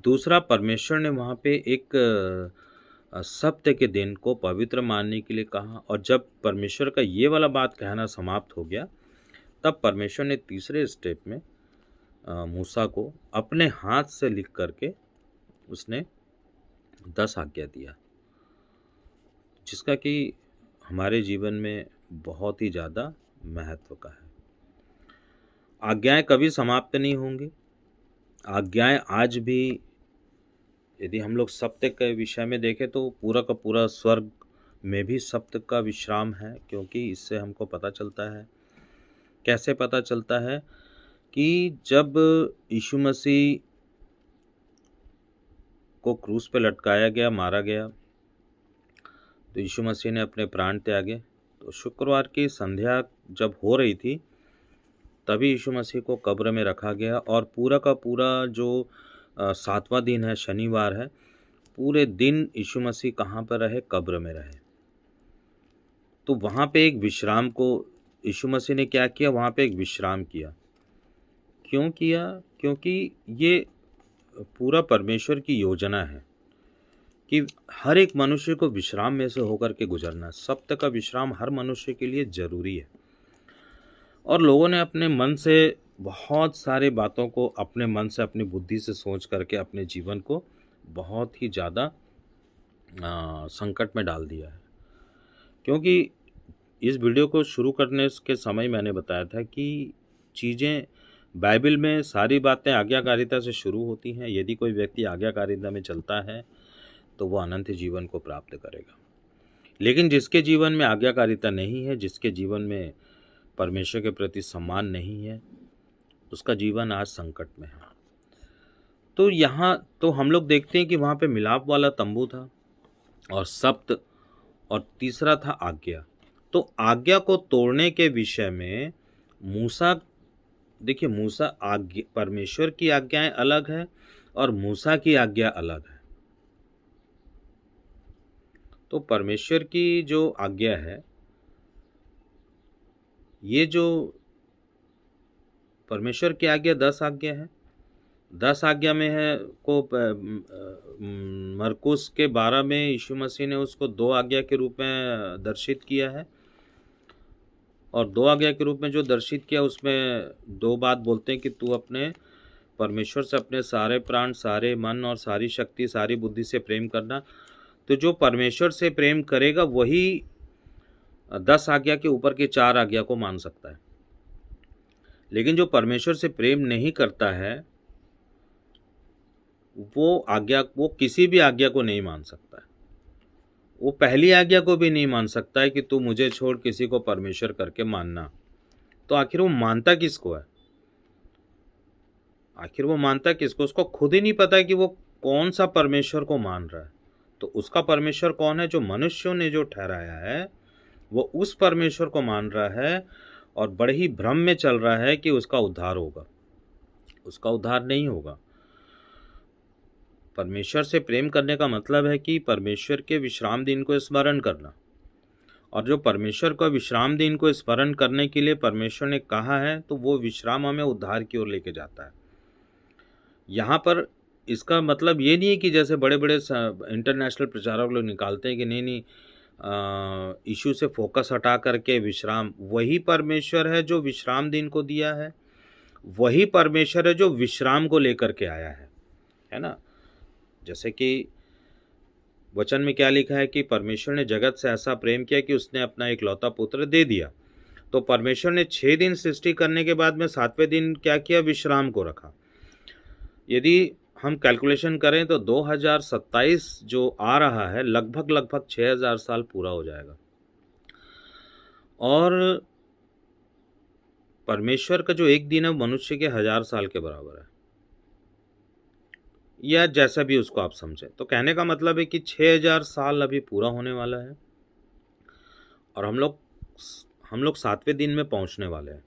Speaker 1: दूसरा, परमेश्वर ने वहाँ पे एक सप्त के दिन को पवित्र मानने के लिए कहा, और जब परमेश्वर का ये वाला बात कहना समाप्त हो गया, तब परमेश्वर ने तीसरे स्टेप में मूसा को अपने हाथ से लिख करके उसने 10 आज्ञा दिया, जिसका कि हमारे जीवन में बहुत ही ज़्यादा महत्व का है। आज्ञाएं कभी समाप्त नहीं होंगी। आज्ञाएं आज भी, यदि हम लोग सप्त के विषय में देखें तो पूरा का पूरा स्वर्ग में भी सप्त का विश्राम है, क्योंकि इससे हमको पता चलता है। कैसे पता चलता है? कि जब यीशु मसीह को क्रूस पे लटकाया गया, मारा गया, तो यीशु मसीह ने अपने प्राण त्यागे। तो शुक्रवार की संध्या जब हो रही थी, तभी यीशु मसीह को कब्र में रखा गया, और पूरा का पूरा जो 7वां दिन है, शनिवार है, पूरे दिन यीशु मसीह कहाँ पर रहे? कब्र में रहे। तो वहाँ पे एक विश्राम को यीशु मसीह ने क्या किया? वहाँ पे एक विश्राम किया। क्यों किया? क्योंकि ये पूरा परमेश्वर की योजना है कि हर एक मनुष्य को विश्राम में से होकर के गुजरना। सप्त का विश्राम हर मनुष्य के लिए जरूरी है। और लोगों ने अपने मन से बहुत सारी बातों को, अपने मन से, अपनी बुद्धि से सोच करके अपने जीवन को बहुत ही ज़्यादा संकट में डाल दिया है। क्योंकि इस वीडियो को शुरू करने के समय मैंने बताया था कि चीज़ें बाइबल में सारी बातें आज्ञाकारिता से शुरू होती हैं। यदि कोई व्यक्ति आज्ञाकारिता में चलता है तो वह अनंत जीवन को प्राप्त करेगा। लेकिन जिसके जीवन में आज्ञाकारिता नहीं है, जिसके जीवन में परमेश्वर के प्रति सम्मान नहीं है, उसका जीवन आज संकट में है। तो यहाँ तो हम लोग देखते हैं कि वहाँ पे मिलाप वाला तंबू था और सप्त, और तीसरा था आज्ञा। तो आज्ञा को तोड़ने के विषय में मूसा, देखिए मूसा आज्ञा, परमेश्वर की आज्ञाएं अलग है और मूसा की आज्ञा अलग है। तो परमेश्वर की जो आज्ञा है, ये जो परमेश्वर की आज्ञा 10 आज्ञा है, 10 आज्ञा में है को मरकुस के 12 में यीशु मसीह ने उसको 2 आज्ञा के रूप में दर्शित किया है, और 2 आज्ञा के रूप में जो दर्शित किया उसमें 2 बात बोलते हैं कि तू अपने परमेश्वर से अपने सारे प्राण, सारे मन और सारी शक्ति, सारी बुद्धि से प्रेम करना। तो जो परमेश्वर से प्रेम करेगा वही 10 आज्ञा के ऊपर के 4 आज्ञा को मान सकता है। लेकिन जो परमेश्वर से प्रेम नहीं करता है वो किसी भी आज्ञा को नहीं मान सकता है। वो पहली आज्ञा को भी नहीं मान सकता है कि तू मुझे छोड़ किसी को परमेश्वर करके मानना। तो आखिर वो मानता किसको है? आखिर वो मानता किसको? उसको खुद ही नहीं पता है कि वो कौन सा परमेश्वर को मान रहा है। तो उसका परमेश्वर कौन है? जो मनुष्यों ने जो ठहराया है वो उस परमेश्वर को मान रहा है और बड़े ही भ्रम में चल रहा है कि उसका उद्धार होगा। उसका उद्धार नहीं होगा। परमेश्वर से प्रेम करने का मतलब है कि परमेश्वर के विश्राम दिन को स्मरण करना, और जो परमेश्वर को विश्राम दिन को स्मरण करने के लिए परमेश्वर ने कहा है तो वो विश्राम हमें उद्धार की ओर लेके जाता है। यहाँ पर इसका मतलब ये नहीं है कि जैसे बड़े बड़े इंटरनेशनल प्रचारक लोग निकालते हैं कि नहीं इशू से फोकस हटा करके विश्राम, वही परमेश्वर है जो विश्राम दिन को दिया है, वही परमेश्वर है जो विश्राम को लेकर के आया है ना। जैसे कि वचन में क्या लिखा है कि परमेश्वर ने जगत से ऐसा प्रेम किया कि उसने अपना इकलौता पुत्र दे दिया। तो परमेश्वर ने 6 दिन सृष्टि करने के बाद में 7वें दिन क्या किया? विश्राम को रखा। यदि हम कैलकुलेशन करें तो 2027 जो आ रहा है लगभग 6000 साल पूरा हो जाएगा, और परमेश्वर का जो एक दिन है मनुष्य के 1000 साल के बराबर है, या जैसा भी उसको आप समझें। तो कहने का मतलब है कि 6000 साल अभी पूरा होने वाला है और हम लोग 7वें दिन में पहुंचने वाले हैं।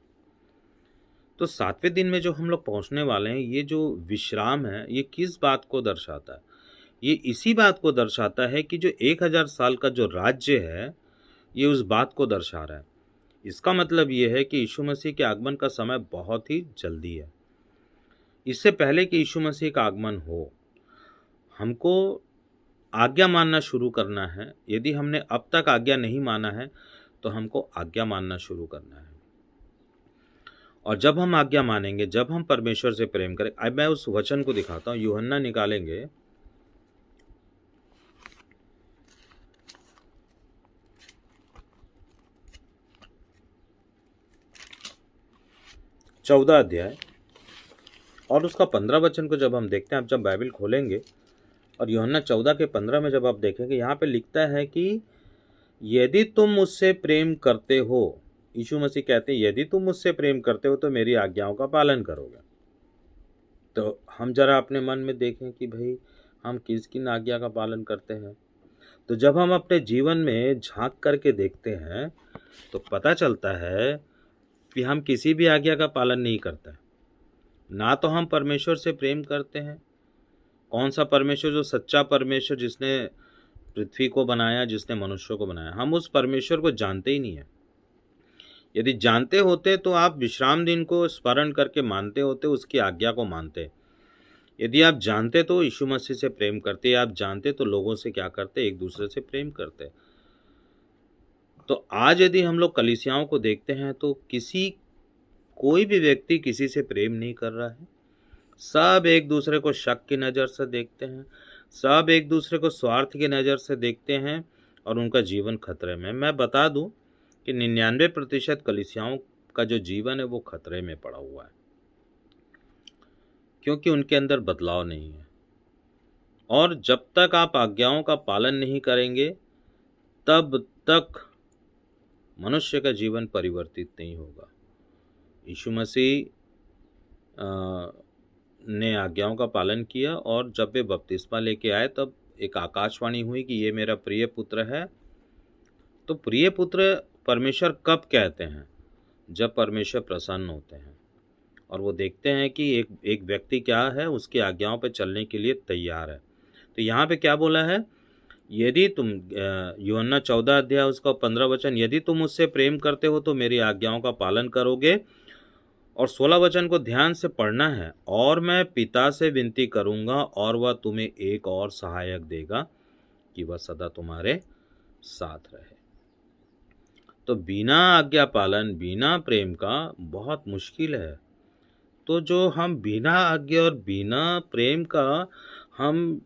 Speaker 1: तो 7वें दिन में जो हम लोग पहुंचने वाले हैं, ये जो विश्राम है ये किस बात को दर्शाता है? ये इसी बात को दर्शाता है कि जो 1000 साल का जो राज्य है ये उस बात को दर्शा रहा है। इसका मतलब ये है कि यीशु मसीह के आगमन का समय बहुत ही जल्दी है। इससे पहले कि यीशु मसीह का आगमन हो, हमको आज्ञा मानना शुरू करना है। यदि हमने अब तक आज्ञा नहीं माना है तो हमको आज्ञा मानना शुरू करना है, और जब हम आज्ञा मानेंगे, जब हम परमेश्वर से प्रेम करें। अब मैं उस वचन को दिखाता हूँ, यूहन्ना निकालेंगे 14 अध्याय और उसका 15 वचन को जब हम देखते हैं, आप जब बाइबल खोलेंगे और यूहन्ना 14 के 15 में जब आप देखेंगे, यहाँ पे लिखता है कि यदि तुम मुझसे प्रेम करते हो, यीशु मसीह कहते हैं यदि तुम मुझसे प्रेम करते हो तो मेरी आज्ञाओं का पालन करोगे। तो हम जरा अपने मन में देखें कि भाई हम किस किन आज्ञा का पालन करते हैं। तो जब हम अपने जीवन में झांक करके देखते हैं तो पता चलता है कि हम किसी भी आज्ञा का पालन नहीं करते। ना तो हम परमेश्वर से प्रेम करते हैं। कौन सा परमेश्वर? जो सच्चा परमेश्वर, जिसने पृथ्वी को बनाया, जिसने मनुष्यों को बनाया, हम उस परमेश्वर को जानते ही नहीं है। यदि जानते होते तो आप विश्राम दिन को स्मरण करके मानते होते, उसकी आज्ञा को मानते। यदि आप जानते तो यीशु मसीह से प्रेम करते, आप जानते तो लोगों से क्या करते? एक दूसरे से प्रेम करते। तो आज यदि हम लोग कलीसियाओं को देखते हैं तो कोई भी व्यक्ति किसी से प्रेम नहीं कर रहा है। सब एक दूसरे को शक की नज़र से देखते हैं, सब एक दूसरे को स्वार्थ की नज़र से देखते हैं और उनका जीवन खतरे में। मैं बता दूं कि 99% कलीसियाओं का जो जीवन है वो खतरे में पड़ा हुआ है, क्योंकि उनके अंदर बदलाव नहीं है। और जब तक आप आज्ञाओं का पालन नहीं करेंगे तब तक मनुष्य का जीवन परिवर्तित नहीं होगा। यीशु मसीह ने आज्ञाओं का पालन किया और जब वे बपतिस्मा लेके आए तब एक आकाशवाणी हुई कि ये मेरा प्रिय पुत्र है। तो प्रिय पुत्र परमेश्वर कब कहते हैं? जब परमेश्वर प्रसन्न होते हैं और वो देखते हैं कि एक व्यक्ति क्या है, उसकी आज्ञाओं पर चलने के लिए तैयार है। तो यहाँ पे क्या बोला है? यदि तुम यूहन्ना 14 अध्याय उसका 15 वचन, यदि तुम मुझसे प्रेम करते हो तो मेरी आज्ञाओं का पालन करोगे। और 16 वचन को ध्यान से पढ़ना है। और मैं पिता से विनती करूंगा और वह तुम्हें एक और सहायक देगा कि वह सदा तुम्हारे साथ रहे। तो बिना आज्ञा पालन, बिना प्रेम का बहुत मुश्किल है। तो जो हम बिना आज्ञा और बिना प्रेम का, हम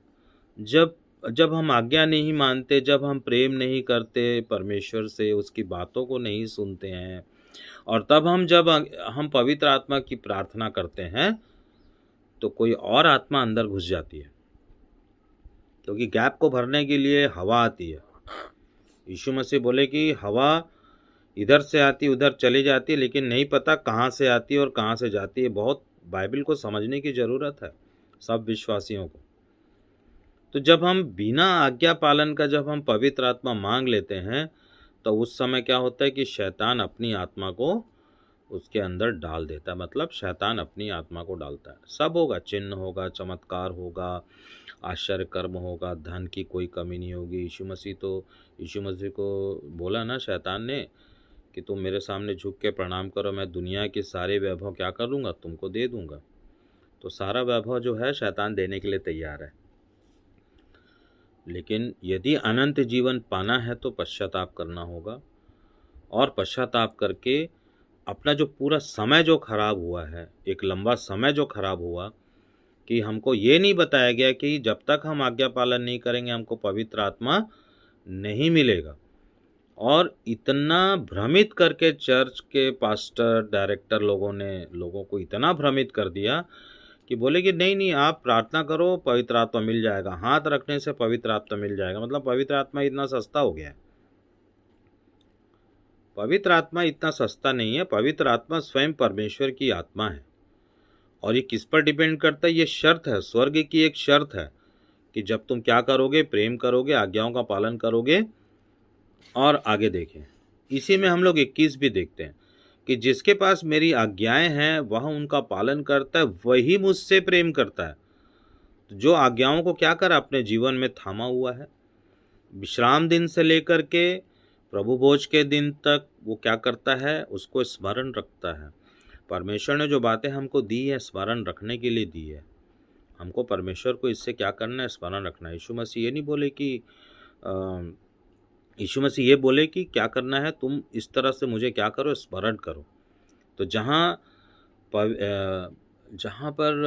Speaker 1: जब हम आज्ञा नहीं मानते, जब हम प्रेम नहीं करते परमेश्वर से, उसकी बातों को नहीं सुनते हैं, और तब हम पवित्र आत्मा की प्रार्थना करते हैं तो कोई और आत्मा अंदर घुस जाती है, क्योंकि गैप को भरने के लिए हवा आती है। यीशु मसीह बोले कि हवा इधर से आती उधर चली जाती है, लेकिन नहीं पता कहाँ से आती है और कहाँ से जाती है। बहुत बाइबल को समझने की ज़रूरत है सब विश्वासियों को। तो जब हम बिना आज्ञा पालन का जब हम पवित्र आत्मा मांग लेते हैं तो उस समय क्या होता है कि शैतान अपनी आत्मा को उसके अंदर डाल देता है। मतलब शैतान अपनी आत्मा को डालता है। सब होगा, चिन्ह होगा, चमत्कार होगा, आश्चर्य कर्म होगा, धन की कोई कमी नहीं होगी। यीशु मसीह को बोला ना शैतान ने कि तुम मेरे सामने झुक के प्रणाम करो, मैं दुनिया के सारे वैभव क्या कर लूँगा, तुमको दे दूँगा। तो सारा वैभव जो है शैतान देने के लिए तैयार है। लेकिन यदि अनंत जीवन पाना है तो पश्चाताप करना होगा, और पश्चाताप करके अपना जो पूरा समय जो खराब हुआ है, एक लंबा समय जो खराब हुआ, कि हमको ये नहीं बताया गया कि जब तक हम आज्ञा पालन नहीं करेंगे हमको पवित्र आत्मा नहीं मिलेगा। और इतना भ्रमित करके चर्च के पास्टर, डायरेक्टर लोगों ने लोगों को इतना भ्रमित कर दिया कि बोले कि नहीं आप प्रार्थना करो, पवित्र आत्मा मिल जाएगा, हाथ रखने से पवित्र आत्मा मिल जाएगा। मतलब पवित्र आत्मा इतना सस्ता हो गया है। पवित्र आत्मा इतना सस्ता नहीं है। पवित्र आत्मा स्वयं परमेश्वर की आत्मा है। और ये किस पर डिपेंड करता है? ये शर्त है, स्वर्ग की एक शर्त है कि जब तुम क्या करोगे, प्रेम करोगे, आज्ञाओं का पालन करोगे। और आगे देखें, इसी में हम लोग 21 भी देखते हैं कि जिसके पास मेरी आज्ञाएं हैं वह उनका पालन करता है, वही मुझसे प्रेम करता है। जो आज्ञाओं को क्या कर अपने जीवन में थामा हुआ है, विश्राम दिन से लेकर के प्रभु भोज के दिन तक वो क्या करता है, उसको स्मरण रखता है। परमेश्वर ने जो बातें हमको दी है स्मरण रखने के लिए दी है। हमको परमेश्वर को इससे क्या करना है, स्मरण रखना है। यीशु मसीह ये बोले कि क्या करना है, तुम इस तरह से मुझे क्या करो, स्मरण करो। तो जहाँ पर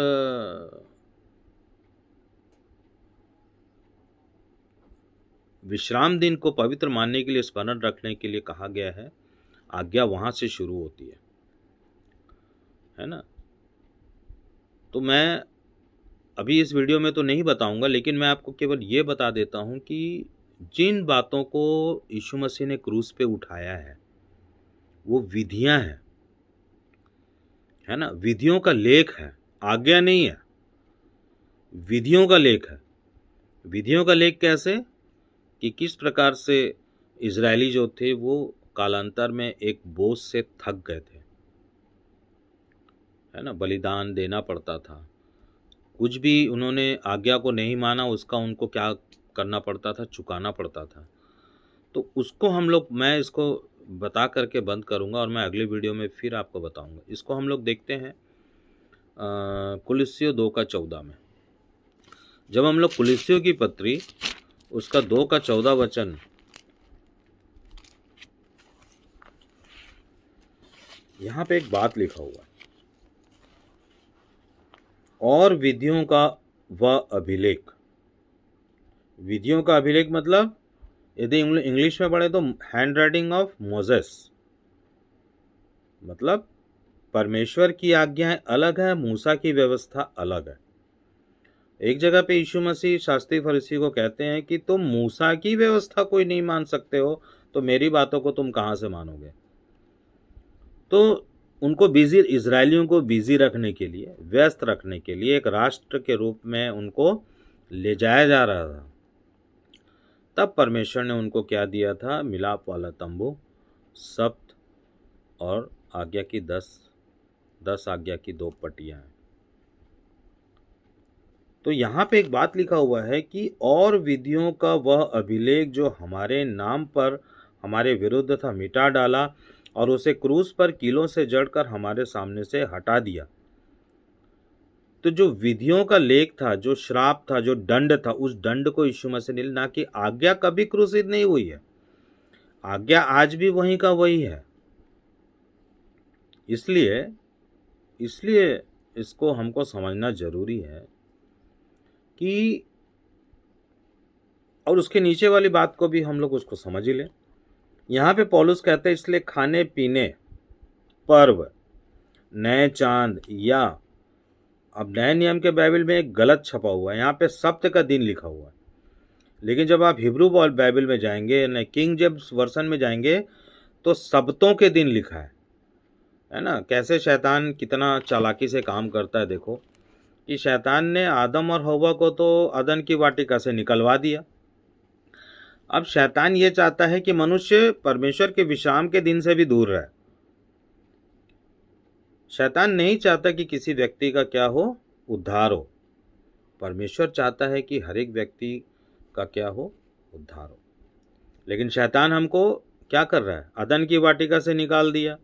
Speaker 1: विश्राम दिन को पवित्र मानने के लिए, स्मरण रखने के लिए कहा गया है, आज्ञा वहाँ से शुरू होती है ना। तो मैं अभी इस वीडियो में तो नहीं बताऊंगा, लेकिन मैं आपको केवल ये बता देता हूँ कि जिन बातों को यीशु मसीह ने क्रूस पे उठाया है वो विधियां हैं, है ना। विधियों का लेख है, आज्ञा नहीं है, विधियों का लेख है। विधियों का लेख कैसे? कि किस प्रकार से इजरायली जो थे वो कालांतर में एक बोझ से थक गए थे, है ना। बलिदान देना पड़ता था, कुछ भी उन्होंने आज्ञा को नहीं माना उसका उनको क्या करना पड़ता था, चुकाना पड़ता था। तो उसको मैं इसको बता करके बंद करूंगा और मैं अगले वीडियो में फिर आपको बताऊंगा। इसको हम लोग देखते हैं कुलिस्सियों 2:14 में। जब हम लोग कुलिस्सियों की पत्री उसका 2:14 वचन, यहाँ पे एक बात लिखा हुआ है, और विधियों का वह अभिलेख। विधियों का अभिलेख मतलब यदि इंग्लिश में पढ़े तो हैंड राइटिंग ऑफ मोसेस। मतलब परमेश्वर की आज्ञाएं अलग है, मूसा की व्यवस्था अलग है। एक जगह पे यीशु मसीह शास्त्री फरीसी को कहते हैं कि तुम मूसा की व्यवस्था कोई नहीं मान सकते हो तो मेरी बातों को तुम कहाँ से मानोगे? तो उनको बिजी, इजरायलियों को बिजी रखने के लिए, व्यस्त रखने के लिए एक राष्ट्र के रूप में उनको ले जाया जा रहा था। तब परमेश्वर ने उनको क्या दिया था? मिलाप वाला तंबू, सप्त और आज्ञा की 10 आज्ञा की 2 पट्टियां हैं। तो यहाँ पे एक बात लिखा हुआ है कि और विधियों का वह अभिलेख जो हमारे नाम पर हमारे विरुद्ध था, मिटा डाला और उसे क्रूस पर कीलों से जड़कर हमारे सामने से हटा दिया। तो जो विधियों का लेख था, जो श्राप था, जो दंड था, उस दंड को यीशु मसीह ने, ना कि आज्ञा कभी क्रूसित नहीं हुई है। आज्ञा आज भी वही का वही है। इसलिए इसको हमको समझना जरूरी है कि, और उसके नीचे वाली बात को भी हम लोग उसको समझ ही लें। यहाँ पे पौलुस कहते हैं, इसलिए खाने पीने, पर्व, नए चांद, या अब नए नियम के बाइबल में एक गलत छपा हुआ है, यहाँ पे सप्त का दिन लिखा हुआ है। लेकिन जब आप हिब्रू बाइबल में जाएंगे, न किंग जेम्स वर्सन में जाएंगे, तो सब्तों के दिन लिखा है ना। कैसे शैतान कितना चालाकी से काम करता है। देखो कि शैतान ने आदम और हव्वा को तो अदन की वाटिका से निकलवा दिया। अब शैतान ये चाहता है कि मनुष्य परमेश्वर के विश्राम के दिन से भी दूर रहे। शैतान नहीं चाहता कि किसी व्यक्ति का क्या हो? उद्धार हो। परमेश्वर चाहता है कि हर एक व्यक्ति का क्या हो? उद्धार हो। लेकिन शैतान हमको क्या कर रहा है? अदन की वाटिका से निकाल दिया।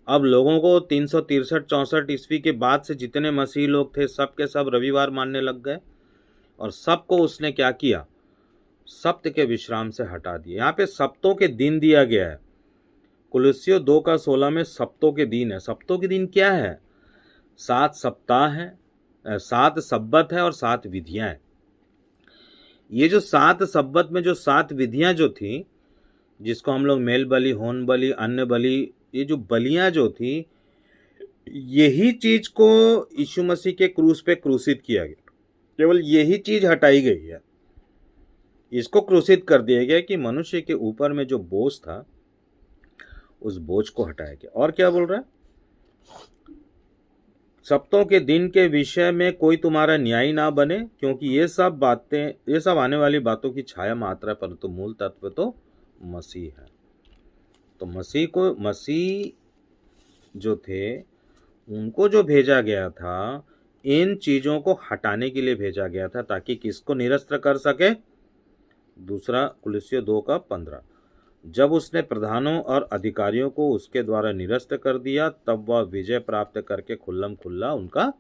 Speaker 1: अब लोगों को 363-64 ईस्वी के बाद से जितने मसीही लोग थे, सब के सब रविवार मानने लग गए और सबको उसने क्या किया? सप्त के विश्राम से हटा दिया। यहाँ पे सप्तों के दिन दिया गया है। कुलुस्सियों 2:16 में सप्तों के दिन है। सप्तों के दिन क्या है? 7 सप्ताह है, 7 सब्बत है और 7 विधियां हैं। ये जो 7 सब्बत में जो 7 विधियां जो थी, जिसको हम लोग मेल बलि, होम बलि, अन्न बलि, ये जो बलियां जो थी, यही चीज को यीशु मसीह के क्रूस पे क्रूसित किया गया। केवल यही चीज हटाई गई है। इसको क्रूसित कर दिया गया कि मनुष्य के ऊपर में जो बोझ था, उस बोझ को हटाया गया। और क्या बोल रहा है? सप्तों के दिन के विषय में कोई तुम्हारा न्यायी ना बने, क्योंकि ये सब आने वाली बातों की छाया मात्रा है, परंतु मूल तत्व तो मसीह है। तो मसीह जो थे, उनको जो भेजा गया था, इन चीजों को हटाने के लिए भेजा गया था, ताकि किसको निरस्त कर सके? दूसरा कुलुस्सियों 2:15। जब उसने प्रधानों और अधिकारियों को उसके द्वारा निरस्त कर दिया, तब वह विजय प्राप्त करके खुल्लम खुल्ला उनका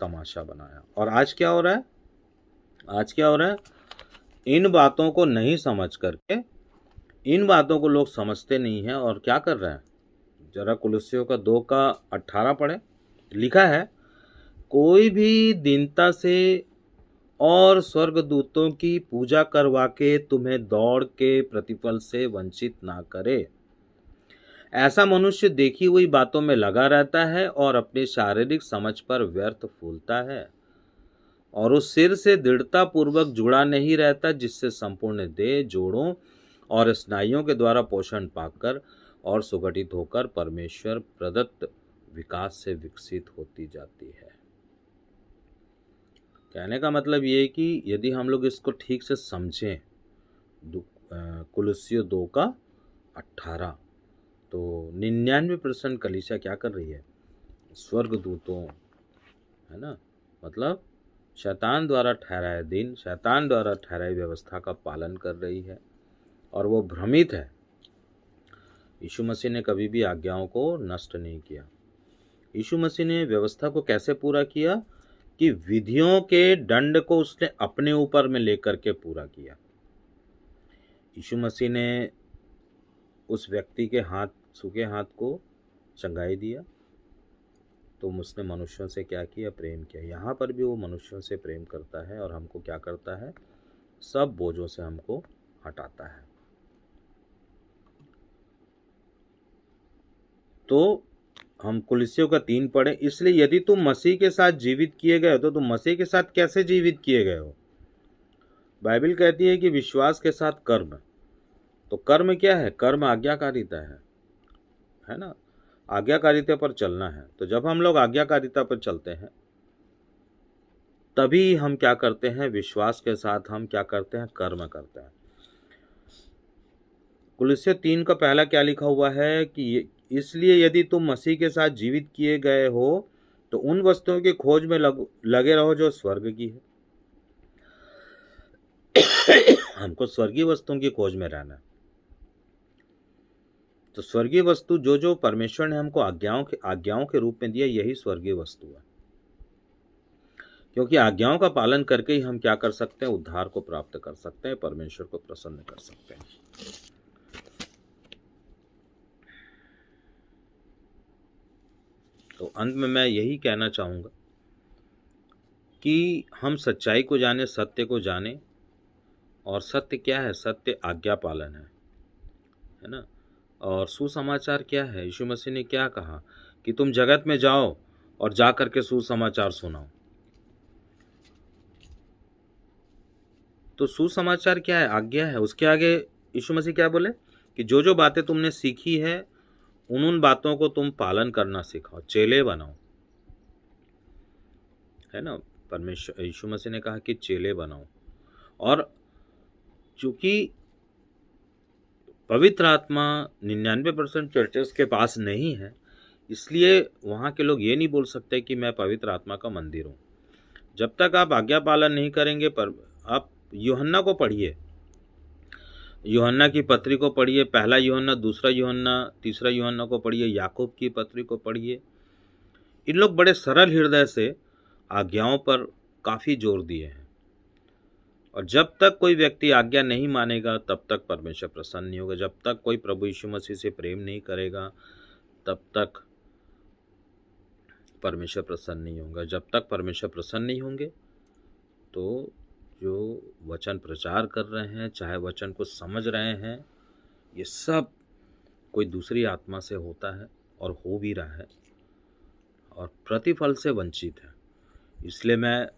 Speaker 1: तमाशा बनाया। और आज क्या हो रहा है? आज क्या हो रहा है? इन बातों को नहीं समझ करके, इन बातों को लोग समझते नहीं हैं और क्या कर रहे हैं? जरा कुलुस्सियों का 2:18 पढ़े। लिखा है, कोई भी दीनता से और स्वर्गदूतों की पूजा करवा के तुम्हें दौड़ के प्रतिफल से वंचित ना करे। ऐसा मनुष्य देखी हुई बातों में लगा रहता है और अपनी शारीरिक समझ पर व्यर्थ फूलता है, और उस सिर से दृढ़ता पूर्वक जुड़ा नहीं रहता, जिससे संपूर्ण देह, जोड़ों और स्नायुओं के द्वारा पोषण पाकर और सुगठित होकर परमेश्वर प्रदत्त विकास से विकसित होती जाती है। कहने का मतलब ये है कि यदि हम लोग इसको ठीक से समझें, कुलुस्सियों 2:18, तो 99% कलीसिया क्या कर रही है? स्वर्गदूतों, है ना, मतलब शैतान द्वारा ठहराए दिन, शैतान द्वारा ठहराई व्यवस्था का पालन कर रही है और वो भ्रमित है। यीशु मसीह ने कभी भी आज्ञाओं को नष्ट नहीं किया। यीशु मसीह ने व्यवस्था को कैसे पूरा किया? कि विधियों के दंड को उसने अपने ऊपर में लेकर के पूरा किया। यीशु मसीह ने उस व्यक्ति के सूखे हाथ को चंगाई दिया, तो उसने मनुष्यों से क्या किया? प्रेम किया। यहाँ पर भी वो मनुष्यों से प्रेम करता है और हमको क्या करता है? सब बोझों से हमको हटाता है। तो हम कुलुस्सियों का 3 पढ़े। इसलिए यदि तुम मसीह के साथ जीवित किए गए हो, तो तुम मसीह के साथ कैसे जीवित किए गए हो? बाइबल कहती है कि विश्वास के साथ कर्म। तो कर्म क्या है? कर्म आज्ञाकारिता है ना? आज्ञाकारिता पर चलना है। तो जब हम लोग आज्ञाकारिता पर चलते हैं तभी हम क्या करते हैं? विश्वास के साथ हम क्या करते हैं? कर्म करते हैं। कुलस्य 3 का पहला क्या लिखा हुआ है कि इसलिए यदि तुम मसीह के साथ जीवित किए गए हो तो उन वस्तुओं की खोज में लगे रहो जो स्वर्ग की है। हमको स्वर्गीय वस्तुओं की खोज में रहना है। तो स्वर्गीय वस्तु जो जो परमेश्वर ने हमको आज्ञाओं के रूप में दिया, यही स्वर्गीय वस्तु है। क्योंकि आज्ञाओं का पालन करके ही हम क्या कर सकते हैं? उद्धार को प्राप्त कर सकते हैं, परमेश्वर को प्रसन्न कर सकते हैं। तो अंत में मैं यही कहना चाहूँगा कि हम सच्चाई को जाने, सत्य को जाने। और सत्य क्या है? सत्य आज्ञा पालन है ना? और सुसमाचार क्या है? यीशु मसीह ने क्या कहा कि तुम जगत में जाओ और जा करके सुसमाचार सुनाओ। तो सुसमाचार क्या है? आज्ञा है। उसके आगे यीशु मसीह क्या बोले कि जो जो बातें तुमने सीखी है उन बातों को तुम पालन करना सिखाओ, चेले बनाओ, है ना? परमेश्वर यीशु मसीह ने कहा कि चेले बनाओ। और चूंकि पवित्र आत्मा 99% चर्चेस के पास नहीं है, इसलिए वहाँ के लोग ये नहीं बोल सकते कि मैं पवित्र आत्मा का मंदिर हूँ। जब तक आप आज्ञा पालन नहीं करेंगे, पर आप यूहन्ना को पढ़िए, यूहन्ना की पत्री को पढ़िए, पहला यूहन्ना, दूसरा यूहन्ना, तीसरा यूहन्ना को पढ़िए, याकूब की पत्री को पढ़िए। इन लोग बड़े सरल हृदय से आज्ञाओं पर काफ़ी जोर दिए हैं। और जब तक कोई व्यक्ति आज्ञा नहीं मानेगा तब तक परमेश्वर प्रसन्न नहीं होगा। जब तक कोई प्रभु यीशु मसीह से प्रेम नहीं करेगा तब तक परमेश्वर प्रसन्न नहीं होगा। जब तक परमेश्वर प्रसन्न नहीं होंगे तो जो वचन प्रचार कर रहे हैं, चाहे वचन को समझ रहे हैं, ये सब कोई दूसरी आत्मा से होता है और हो भी रहा है और प्रतिफल से वंचित है। इसलिए मैं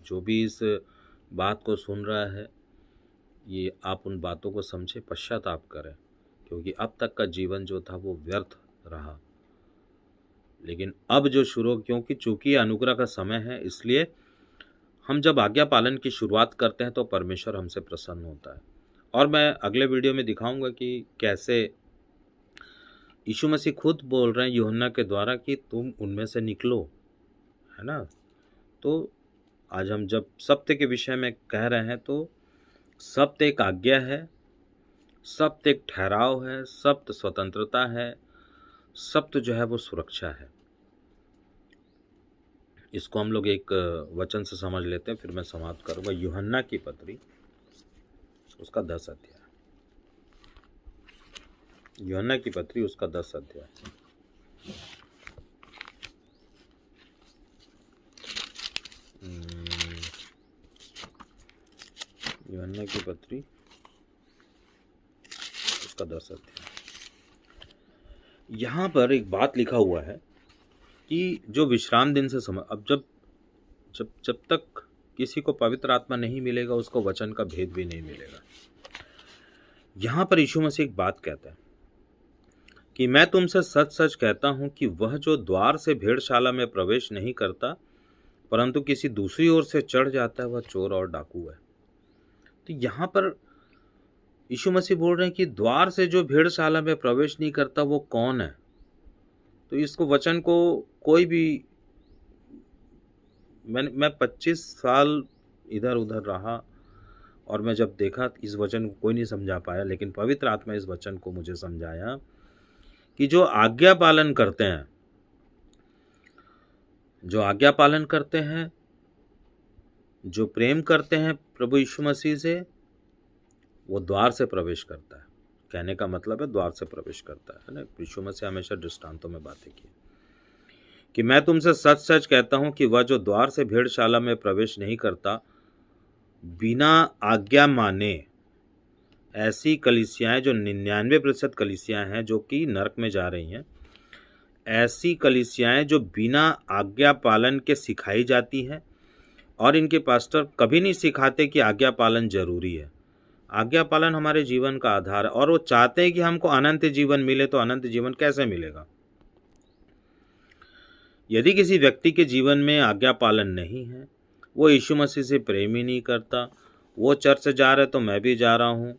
Speaker 1: जो भी इस बात को सुन रहा है, ये आप उन बातों को समझे, पश्चाताप करें, क्योंकि अब तक का जीवन जो था वो व्यर्थ रहा। लेकिन अब जो शुरू, क्योंकि चूंकि अनुग्रह का समय है, इसलिए हम जब आज्ञा पालन की शुरुआत करते हैं तो परमेश्वर हमसे प्रसन्न होता है। और मैं अगले वीडियो में दिखाऊंगा कि कैसे यीशु मसीह खुद बोल रहे हैं यूहन्ना के द्वारा कि तुम उनमें से निकलो, है ना? तो आज हम जब सत्य के विषय में कह रहे हैं तो सत्य एक आज्ञा है, सत्य एक ठहराव है, सत्य स्वतंत्रता है, सत्य जो है वो सुरक्षा है। इसको हम लोग एक वचन से समझ लेते हैं, फिर मैं समाप्त करूँगा। यूहन्ना की पत्री उसका 10 अध्याय, यूहन्ना की पत्री उसका 10 अध्याय। यूहन्ना की पत्री उसका 10 अध्याय। यहाँ पर एक बात लिखा हुआ है कि जो विश्राम दिन से अब जब तक किसी को पवित्र आत्मा नहीं मिलेगा उसको वचन का भेद भी नहीं मिलेगा। यहाँ पर यीशु मसीह एक बात कहता है कि मैं तुमसे सच सच कहता हूँ कि वह जो द्वार से भेड़शाला में प्रवेश नहीं करता परंतु किसी दूसरी ओर से चढ़ जाता है, वह चोर और डाकू है। तो यहाँ पर यीशु मसीह बोल रहे हैं कि द्वार से जो भेड़शाला में प्रवेश नहीं करता वो कौन है? तो इसको वचन को कोई भी, मैं 25 साल इधर उधर रहा और मैं जब देखा इस वचन को कोई नहीं समझा पाया, लेकिन पवित्र आत्मा इस वचन को मुझे समझाया कि जो आज्ञा पालन करते हैं, जो आज्ञा पालन करते हैं, जो प्रेम करते हैं प्रभु यीशु मसीह से, वो द्वार से प्रवेश करता है। कहने का मतलब है द्वार से प्रवेश करता है ना? यीशु मसीह हमेशा दृष्टांतों में बातें की कि मैं तुमसे सच सच कहता हूं कि वह जो द्वार से भेड़शाला में प्रवेश नहीं करता, बिना आज्ञा माने, ऐसी कलीसियाएं जो 99% कलीसियाएं हैं जो कि नरक में जा रही हैं, ऐसी कलीसियाएं जो बिना आज्ञा पालन के सिखाई जाती हैं और इनके पास्टर कभी नहीं सिखाते कि आज्ञा पालन जरूरी है। आज्ञा पालन हमारे जीवन का आधार है और वो चाहते हैं कि हमको अनंत जीवन मिले। तो अनंत जीवन कैसे मिलेगा? यदि किसी व्यक्ति के जीवन में आज्ञा पालन नहीं है, वो यीशु मसीह से प्रेम ही नहीं करता, वो चर्च जा रहे तो मैं भी जा रहा हूँ,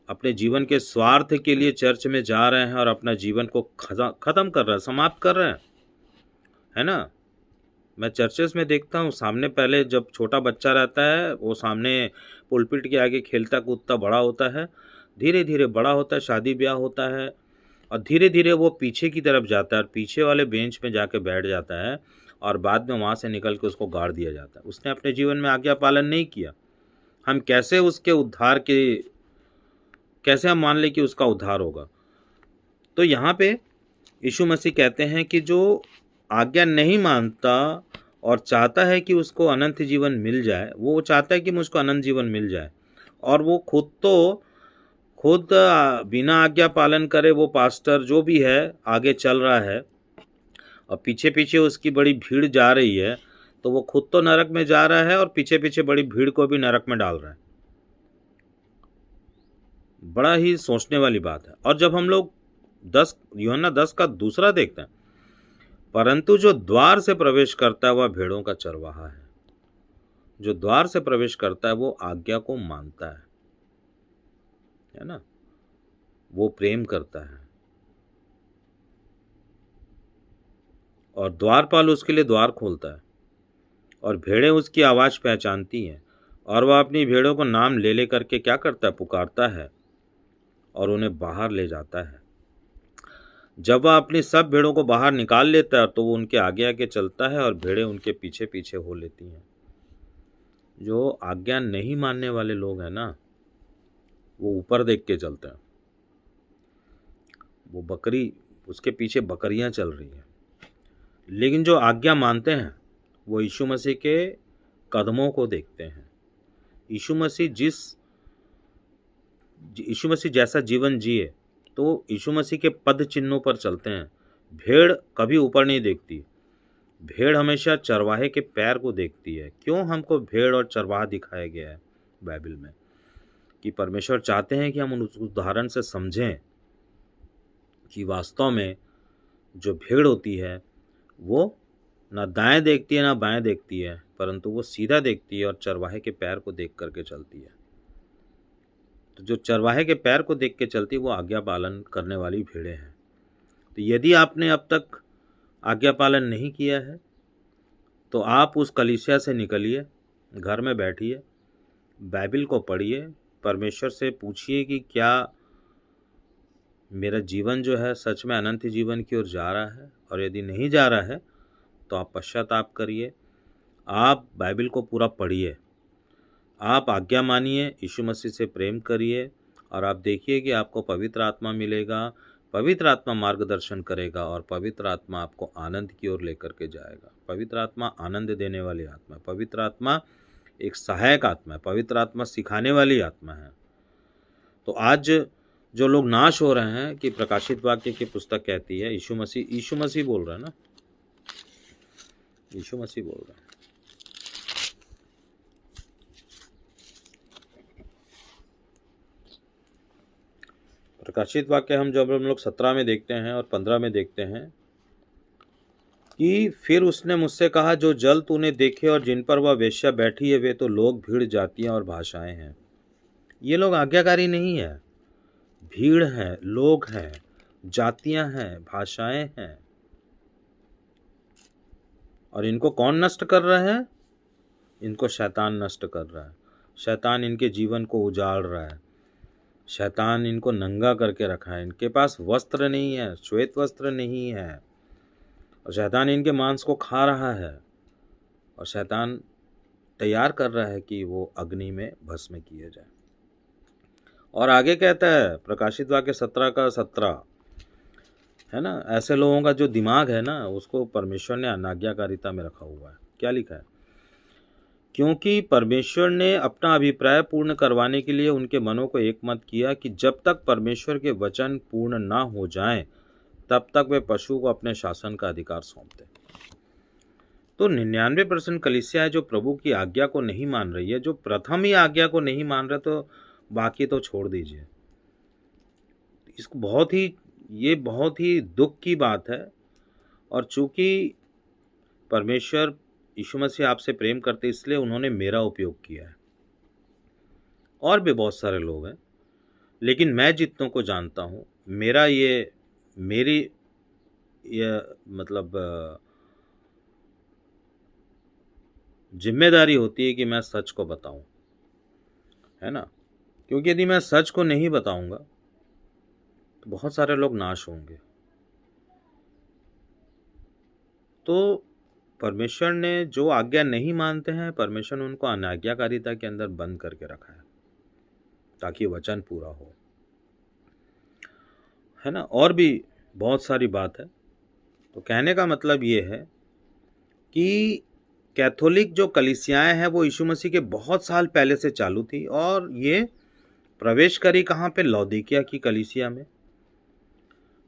Speaker 1: अपने जीवन के स्वार्थ के लिए चर्च में जा रहे हैं और अपना जीवन को खत्म कर रहे हैं, समाप्त कर रहे हैं, है ना। मैं चर्चेस में देखता हूँ, सामने पहले जब छोटा बच्चा रहता है वो सामने पुलपिट के आगे खेलता कूदता बड़ा होता है, धीरे धीरे बड़ा होता है, शादी ब्याह होता है और धीरे धीरे वो पीछे की तरफ जाता है और पीछे वाले बेंच में जाके बैठ जाता है और बाद में वहाँ से निकल के उसको गाड़ दिया जाता है। उसने अपने जीवन में आज्ञा पालन नहीं किया। हम कैसे उसके उद्धार के कैसे हम मान लें कि उसका उद्धार होगा? तो यहाँ पे यीशु मसीह कहते हैं कि जो आज्ञा नहीं मानता और चाहता है कि उसको अनंत जीवन मिल जाए, वो चाहता है कि मुझको अनंत जीवन मिल जाए और वो खुद बिना आज्ञा पालन करे वो पास्टर जो भी है आगे चल रहा है और पीछे पीछे उसकी बड़ी भीड़ जा रही है, तो वो खुद तो नरक में जा रहा है और पीछे पीछे बड़ी भीड़ को भी नरक में डाल रहा है। बड़ा ही सोचने वाली बात है। और जब हम लोग यूहन्ना 10 का दूसरा देखते हैं, परंतु जो द्वार से प्रवेश करता है वह भेड़ों का चरवाहा है। जो द्वार से प्रवेश करता है वो आज्ञा को मानता है ना, वो प्रेम करता है और द्वारपाल उसके लिए द्वार खोलता है और भेड़ें उसकी आवाज़ पहचानती हैं और वह अपनी भेड़ों को नाम ले करके क्या करता है, पुकारता है और उन्हें बाहर ले जाता है। जब वह अपनी सब भेड़ों को बाहर निकाल लेता है तो वो उनके आगे आगे चलता है और भेड़ें उनके पीछे पीछे हो लेती हैं। जो आज्ञा नहीं मानने वाले लोग हैं ना, वो ऊपर देख के चलते हैं, वो बकरी उसके पीछे बकरियां चल रही हैं। लेकिन जो आज्ञा मानते हैं वो यीशु मसीह के कदमों को देखते हैं। यीशु मसीह जैसा जीवन जिए तो यीशु मसीह के पद चिन्हों पर चलते हैं। भेड़ कभी ऊपर नहीं देखती, भेड़ हमेशा चरवाहे के पैर को देखती है। क्यों हमको भेड़ और चरवाहा दिखाया गया है बाइबल में? कि परमेश्वर चाहते हैं कि हम उस उदाहरण से समझें कि वास्तव में जो भेड़ होती है वो ना दाएं देखती है ना बाएं देखती है, परंतु वो सीधा देखती है और चरवाहे के पैर को देख करके चलती है। तो जो चरवाहे के पैर को देख के चलती है वो आज्ञा पालन करने वाली भेड़ें हैं। तो यदि आपने अब तक आज्ञा पालन नहीं किया है तो आप उस कलीसिया से निकलिए, घर में बैठिए, बाइबल को पढ़िए, परमेश्वर से पूछिए कि क्या मेरा जीवन जो है सच में अनंत जीवन की ओर जा रहा है, और यदि नहीं जा रहा है तो आप पश्चाताप करिए, आप बाइबल को पूरा पढ़िए, आप आज्ञा मानिए, यीशु मसीह से प्रेम करिए और आप देखिए कि आपको पवित्र आत्मा मिलेगा, पवित्र आत्मा मार्गदर्शन करेगा और पवित्र आत्मा आपको आनंद की ओर लेकर के जाएगा। पवित्र आत्मा आनंद देने वाली आत्मा है, पवित्र आत्मा एक सहायक आत्मा है, पवित्र आत्मा सिखाने वाली आत्मा है। तो आज जो लोग नाश हो रहे हैं कि प्रकाशित वाक्य की पुस्तक कहती है यीशु मसीह बोल रहा है ना, यीशु मसीह बोल रहा है। प्रकाशित वाक्य हम लोग 17 में देखते हैं और 15 में देखते हैं कि फिर उसने मुझसे कहा, जो जल तूने देखे और जिन पर वह वेश्या बैठी है वे तो लोग, भीड़, जातियां और भाषाएं हैं। ये लोग आज्ञाकारी नहीं है, भीड़ है, लोग हैं, जातियां हैं, भाषाएं हैं। और इनको कौन नष्ट कर रहा है? इनको शैतान नष्ट कर रहा है। शैतान इनके जीवन को उजाड़ रहा है, शैतान इनको नंगा करके रखा है। इनके पास वस्त्र नहीं है, श्वेत वस्त्र नहीं है, और शैतान इनके मांस को खा रहा है और शैतान तैयार कर रहा है कि वो अग्नि में भस्म किए जाए। और आगे कहता है प्रकाशित वाक्य 17 का 17, है ना, ऐसे लोगों का जो दिमाग है ना उसको परमेश्वर ने अनाज्ञाकारिता में रखा हुआ है। क्या लिखा है? क्योंकि परमेश्वर ने अपना अभिप्राय पूर्ण करवाने के लिए उनके मनों को एकमत किया कि जब तक परमेश्वर के वचन पूर्ण ना हो जाएं तब तक वे पशु को अपने शासन का अधिकार सौंपते। तो 99% कलीसिया है जो प्रभु की आज्ञा को नहीं मान रही है, जो प्रथम ही आज्ञा को नहीं मान रहे, तो बाकी तो छोड़ दीजिए। इसको ये बहुत ही दुख की बात है। और चूंकि परमेश्वर यीशु मसीह आपसे प्रेम करते इसलिए उन्होंने मेरा उपयोग किया है। और भी बहुत सारे लोग हैं, लेकिन मैं जितनों को जानता हूँ, मेरी ये मतलब जिम्मेदारी होती है कि मैं सच को बताऊं, है ना। क्योंकि यदि मैं सच को नहीं बताऊंगा तो बहुत सारे लोग नाश होंगे। तो परमेश्वर ने जो आज्ञा नहीं मानते हैं, परमेश्वर ने उनको अनाज्ञाकारिता के अंदर बंद करके रखा है ताकि वचन पूरा हो, है ना। और भी बहुत सारी बात है। तो कहने का मतलब ये है कि कैथोलिक जो कलीसियाएं हैं वो यीशु मसीह के बहुत साल पहले से चालू थी, और ये प्रवेश करी कहाँ पे? लौदीकिया की कलीसिया में।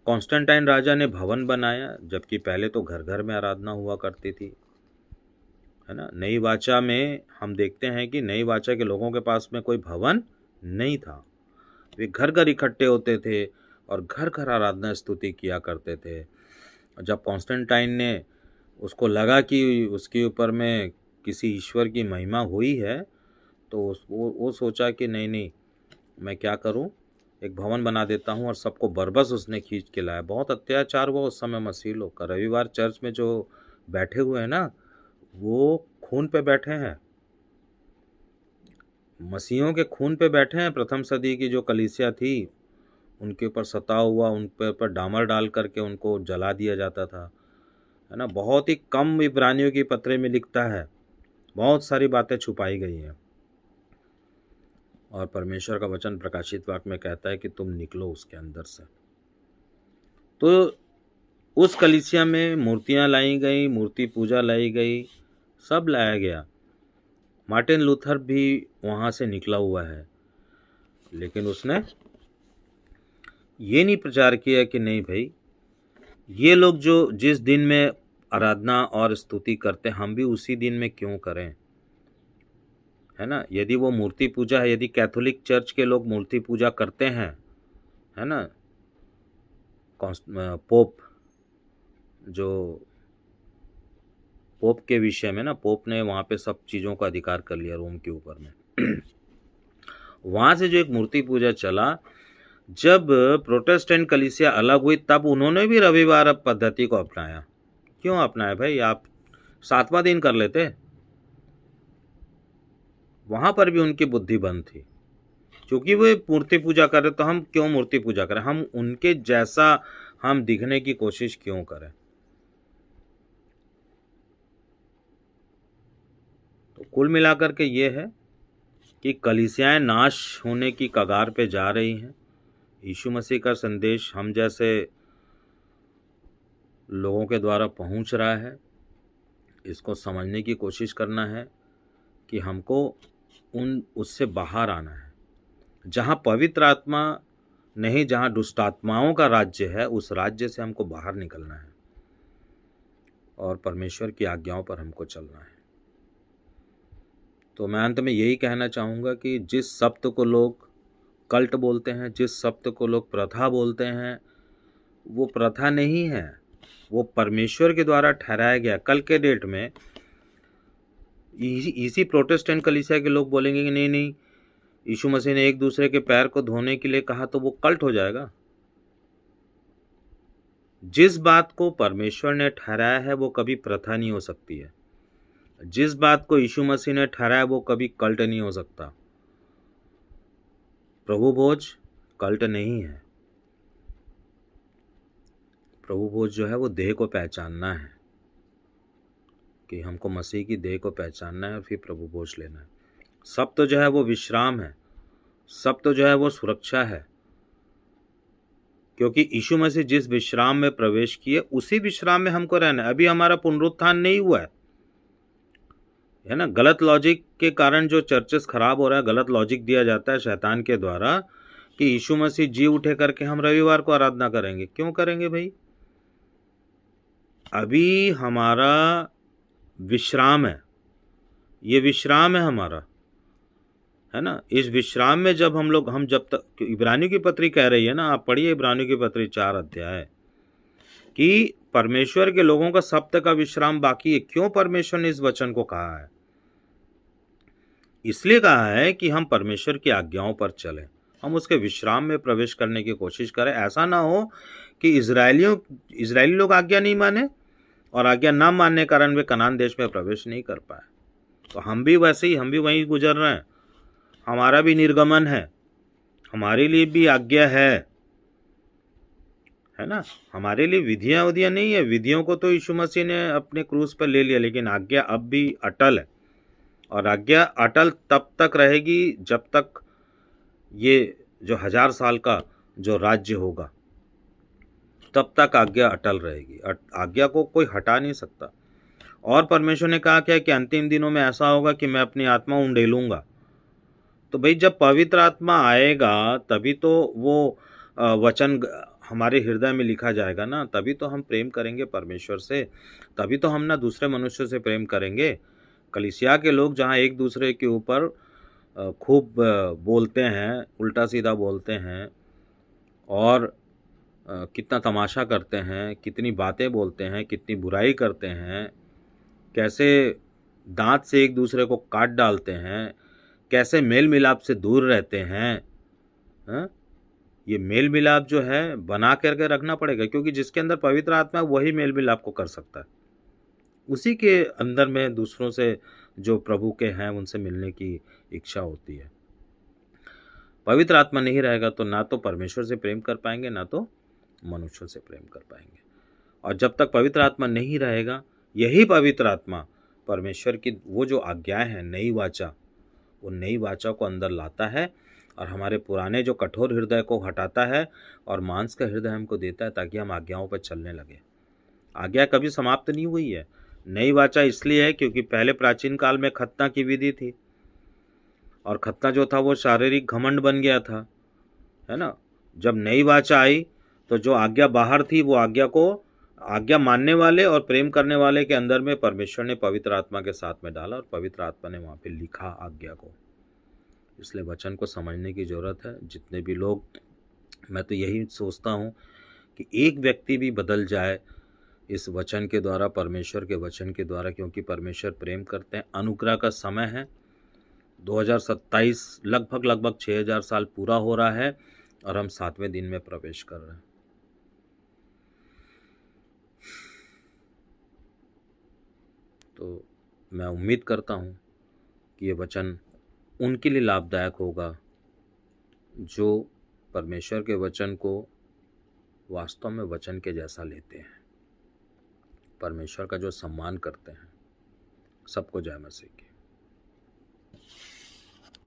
Speaker 1: कॉन्स्टेंटाइन राजा ने भवन बनाया, जबकि पहले तो घर घर में आराधना हुआ करती थी, है ना। नई वाचा में हम देखते हैं कि नई वाचा के लोगों के पास में कोई भवन नहीं था। वे घर घर इकट्ठे होते थे और घर घर आराधना स्तुति किया करते थे। जब कॉन्स्टेंटाइन ने उसको लगा कि उसके ऊपर में किसी ईश्वर की महिमा हुई है, तो वो सोचा कि नहीं नहीं, मैं क्या करूं, एक भवन बना देता हूं। और सबको बरबस उसने खींच के लाया। बहुत अत्याचार हुआ उस समय मसीह लोग का। रविवार चर्च में जो बैठे हुए हैं ना, वो खून पे बैठे हैं, मसीहों के खून पे बैठे हैं। प्रथम सदी की जो कलीसिया थी उनके ऊपर सता हुआ, उन पे ऊपर डामर डाल करके उनको जला दिया जाता था, है ना। बहुत ही कम इब्रानियों की पत्री में लिखता है, बहुत सारी बातें छुपाई गई हैं। और परमेश्वर का वचन प्रकाशित वाक्य में कहता है कि तुम निकलो उसके अंदर से। तो उस कलीसिया में मूर्तियां लाई गई, मूर्ति पूजा लाई गई, सब लाया गया। मार्टिन लूथर भी वहाँ से निकला हुआ है, लेकिन उसने ये नहीं प्रचार किया कि नहीं भाई, ये लोग जो जिस दिन में आराधना और स्तुति करते हैं, हम भी उसी दिन में क्यों करें, है ना। यदि वो मूर्ति पूजा है, यदि कैथोलिक चर्च के लोग मूर्ति पूजा करते हैं, है ना, पोप जो पोप के विषय में ना, पोप ने वहाँ पे सब चीज़ों का अधिकार कर लिया रोम के ऊपर में। वहाँ से जो एक मूर्ति पूजा चला, जब प्रोटेस्टेंट कलीसिया अलग हुई तब उन्होंने भी रविवार पद्धति को अपनाया। क्यों अपनाया भाई? आप 7वां दिन कर लेते। वहाँ पर भी उनकी बुद्धि बंद थी, क्योंकि वे मूर्ति पूजा कर रहे, तो हम क्यों मूर्ति पूजा करें? हम उनके जैसा हम दिखने की कोशिश क्यों करें? तो कुल मिलाकर के ये है कि कलीसियाएं नाश होने की कगार पे जा रही हैं। यीशु मसीह का संदेश हम जैसे लोगों के द्वारा पहुंच रहा है। इसको समझने की कोशिश करना है कि हमको उससे बाहर आना है। जहाँ पवित्र आत्मा नहीं, जहाँ दुष्ट आत्माओं का राज्य है, उस राज्य से हमको बाहर निकलना है और परमेश्वर की आज्ञाओं पर हमको चलना है। तो मैं अंत में यही कहना चाहूँगा कि जिस शब्द को लोग कल्ट बोलते हैं, जिस शब्द को लोग प्रथा बोलते हैं, वो प्रथा नहीं है, वो परमेश्वर के द्वारा ठहराया गया। कल के डेट में इसी प्रोटेस्टेंट कलीसिया के लोग बोलेंगे कि नहीं नहीं, यीशु मसीह ने एक दूसरे के पैर को धोने के लिए कहा, तो वो कल्ट हो जाएगा। जिस बात को परमेश्वर ने ठहराया है वो कभी प्रथा नहीं हो सकती है। जिस बात को यीशु मसीह ने ठहराया वो कभी कल्ट नहीं हो सकता। प्रभु भोज कल्ट नहीं है। प्रभु भोज जो है वो देह को पहचानना है, कि हमको मसीह की देह को पहचानना है और फिर प्रभु भोज लेना है। सब तो जो है वो विश्राम है, सब तो जो है वो सुरक्षा है, क्योंकि यीशु मसीह जिस विश्राम में प्रवेश किए उसी विश्राम में हमको रहना है। अभी हमारा पुनरुत्थान नहीं हुआ है ना। गलत लॉजिक के कारण जो चर्चेस खराब हो रहा है, गलत लॉजिक दिया जाता है शैतान के द्वारा कि यीशु मसीह जी उठे करके हम रविवार को आराधना करेंगे। क्यों करेंगे भाई? अभी हमारा विश्राम है, ये विश्राम है हमारा, है ना? इस विश्राम में हम जब तक इब्रानियों की पत्री कह रही है ना, आप पढ़िए इब्रानियों की पत्री 4 अध्याय, कि परमेश्वर के लोगों का सप्त का विश्राम बाकी है। क्यों परमेश्वर ने इस वचन को कहा है? इसलिए कहा है कि हम परमेश्वर की आज्ञाओं पर चलें, हम उसके विश्राम में प्रवेश करने की कोशिश करें। ऐसा ना हो कि इजरायली लोग आज्ञा नहीं माने और आज्ञा ना मानने के कारण वे कनान देश में प्रवेश नहीं कर पाए। तो हम भी वहीं गुजर रहे हैं। हमारा भी निर्गमन है, हमारे लिए भी आज्ञा है ना? हमारे लिए विधियां नहीं है। विधियों को तो यीशु मसीह ने अपने क्रूस पर ले लिया, लेकिन आज्ञा अब भी अटल है। और आज्ञा अटल तब तक रहेगी जब तक ये जो 1000 साल का जो राज्य होगा, तब तक आज्ञा अटल रहेगी। आज्ञा को कोई हटा नहीं सकता। और परमेश्वर ने कहा क्या कि अंतिम दिनों में ऐसा होगा कि मैं अपनी आत्मा उंडेलूंगा। तो भाई जब पवित्र आत्मा आएगा तभी तो वो वचन हमारे हृदय में लिखा जाएगा ना, तभी तो हम प्रेम करेंगे परमेश्वर से, तभी तो हम ना दूसरे मनुष्यों से प्रेम करेंगे। कलीसिया के लोग जहाँ एक दूसरे के ऊपर खूब बोलते हैं, उल्टा सीधा बोलते हैं और कितना तमाशा करते हैं, कितनी बातें बोलते हैं, कितनी बुराई करते हैं, कैसे दांत से एक दूसरे को काट डालते हैं, कैसे मेल मिलाप से दूर रहते हैं। हाँ? ये मेल मिलाप जो है बना करके रखना पड़ेगा, क्योंकि जिसके अंदर पवित्र आत्मा है वही मेल मिलाप को कर सकता है। उसी के अंदर में दूसरों से जो प्रभु के हैं उनसे मिलने की इच्छा होती है। पवित्र आत्मा नहीं रहेगा तो ना तो परमेश्वर से प्रेम कर पाएंगे, ना तो मनुष्यों से प्रेम कर पाएंगे। और जब तक पवित्र आत्मा नहीं रहेगा, यही पवित्र आत्मा परमेश्वर की वो जो आज्ञाएं हैं, नई वाचा, वो नई वाचा को अंदर लाता है और हमारे पुराने जो कठोर हृदय को हटाता है और मांस का हृदय हमको देता है, ताकि हम आज्ञाओं पर चलने लगे। आज्ञा कभी समाप्त नहीं हुई है। नई वाचा इसलिए है क्योंकि पहले प्राचीन काल में खतना की विधि थी, और खतना जो था वो शारीरिक घमंड बन गया था, है ना? जब नई वाचा आई तो जो आज्ञा बाहर थी, वो आज्ञा मानने वाले और प्रेम करने वाले के अंदर में परमेश्वर ने पवित्र आत्मा के साथ में डाला और पवित्र आत्मा ने वहाँ पे लिखा आज्ञा को। इसलिए वचन को समझने की ज़रूरत है। जितने भी लोग, मैं तो यही सोचता हूँ कि एक व्यक्ति भी बदल जाए इस वचन के द्वारा, परमेश्वर के वचन के द्वारा, क्योंकि परमेश्वर प्रेम करते हैं। अनुग्रह का समय है। 2027 लगभग 6000 साल पूरा हो रहा है और हम 7वें दिन में प्रवेश कर रहे हैं। तो मैं उम्मीद करता हूँ कि ये वचन उनके लिए लाभदायक होगा जो परमेश्वर के वचन को वास्तव में वचन के जैसा लेते हैं, परमेश्वर का जो सम्मान करते हैं। सबको जय मसीह की।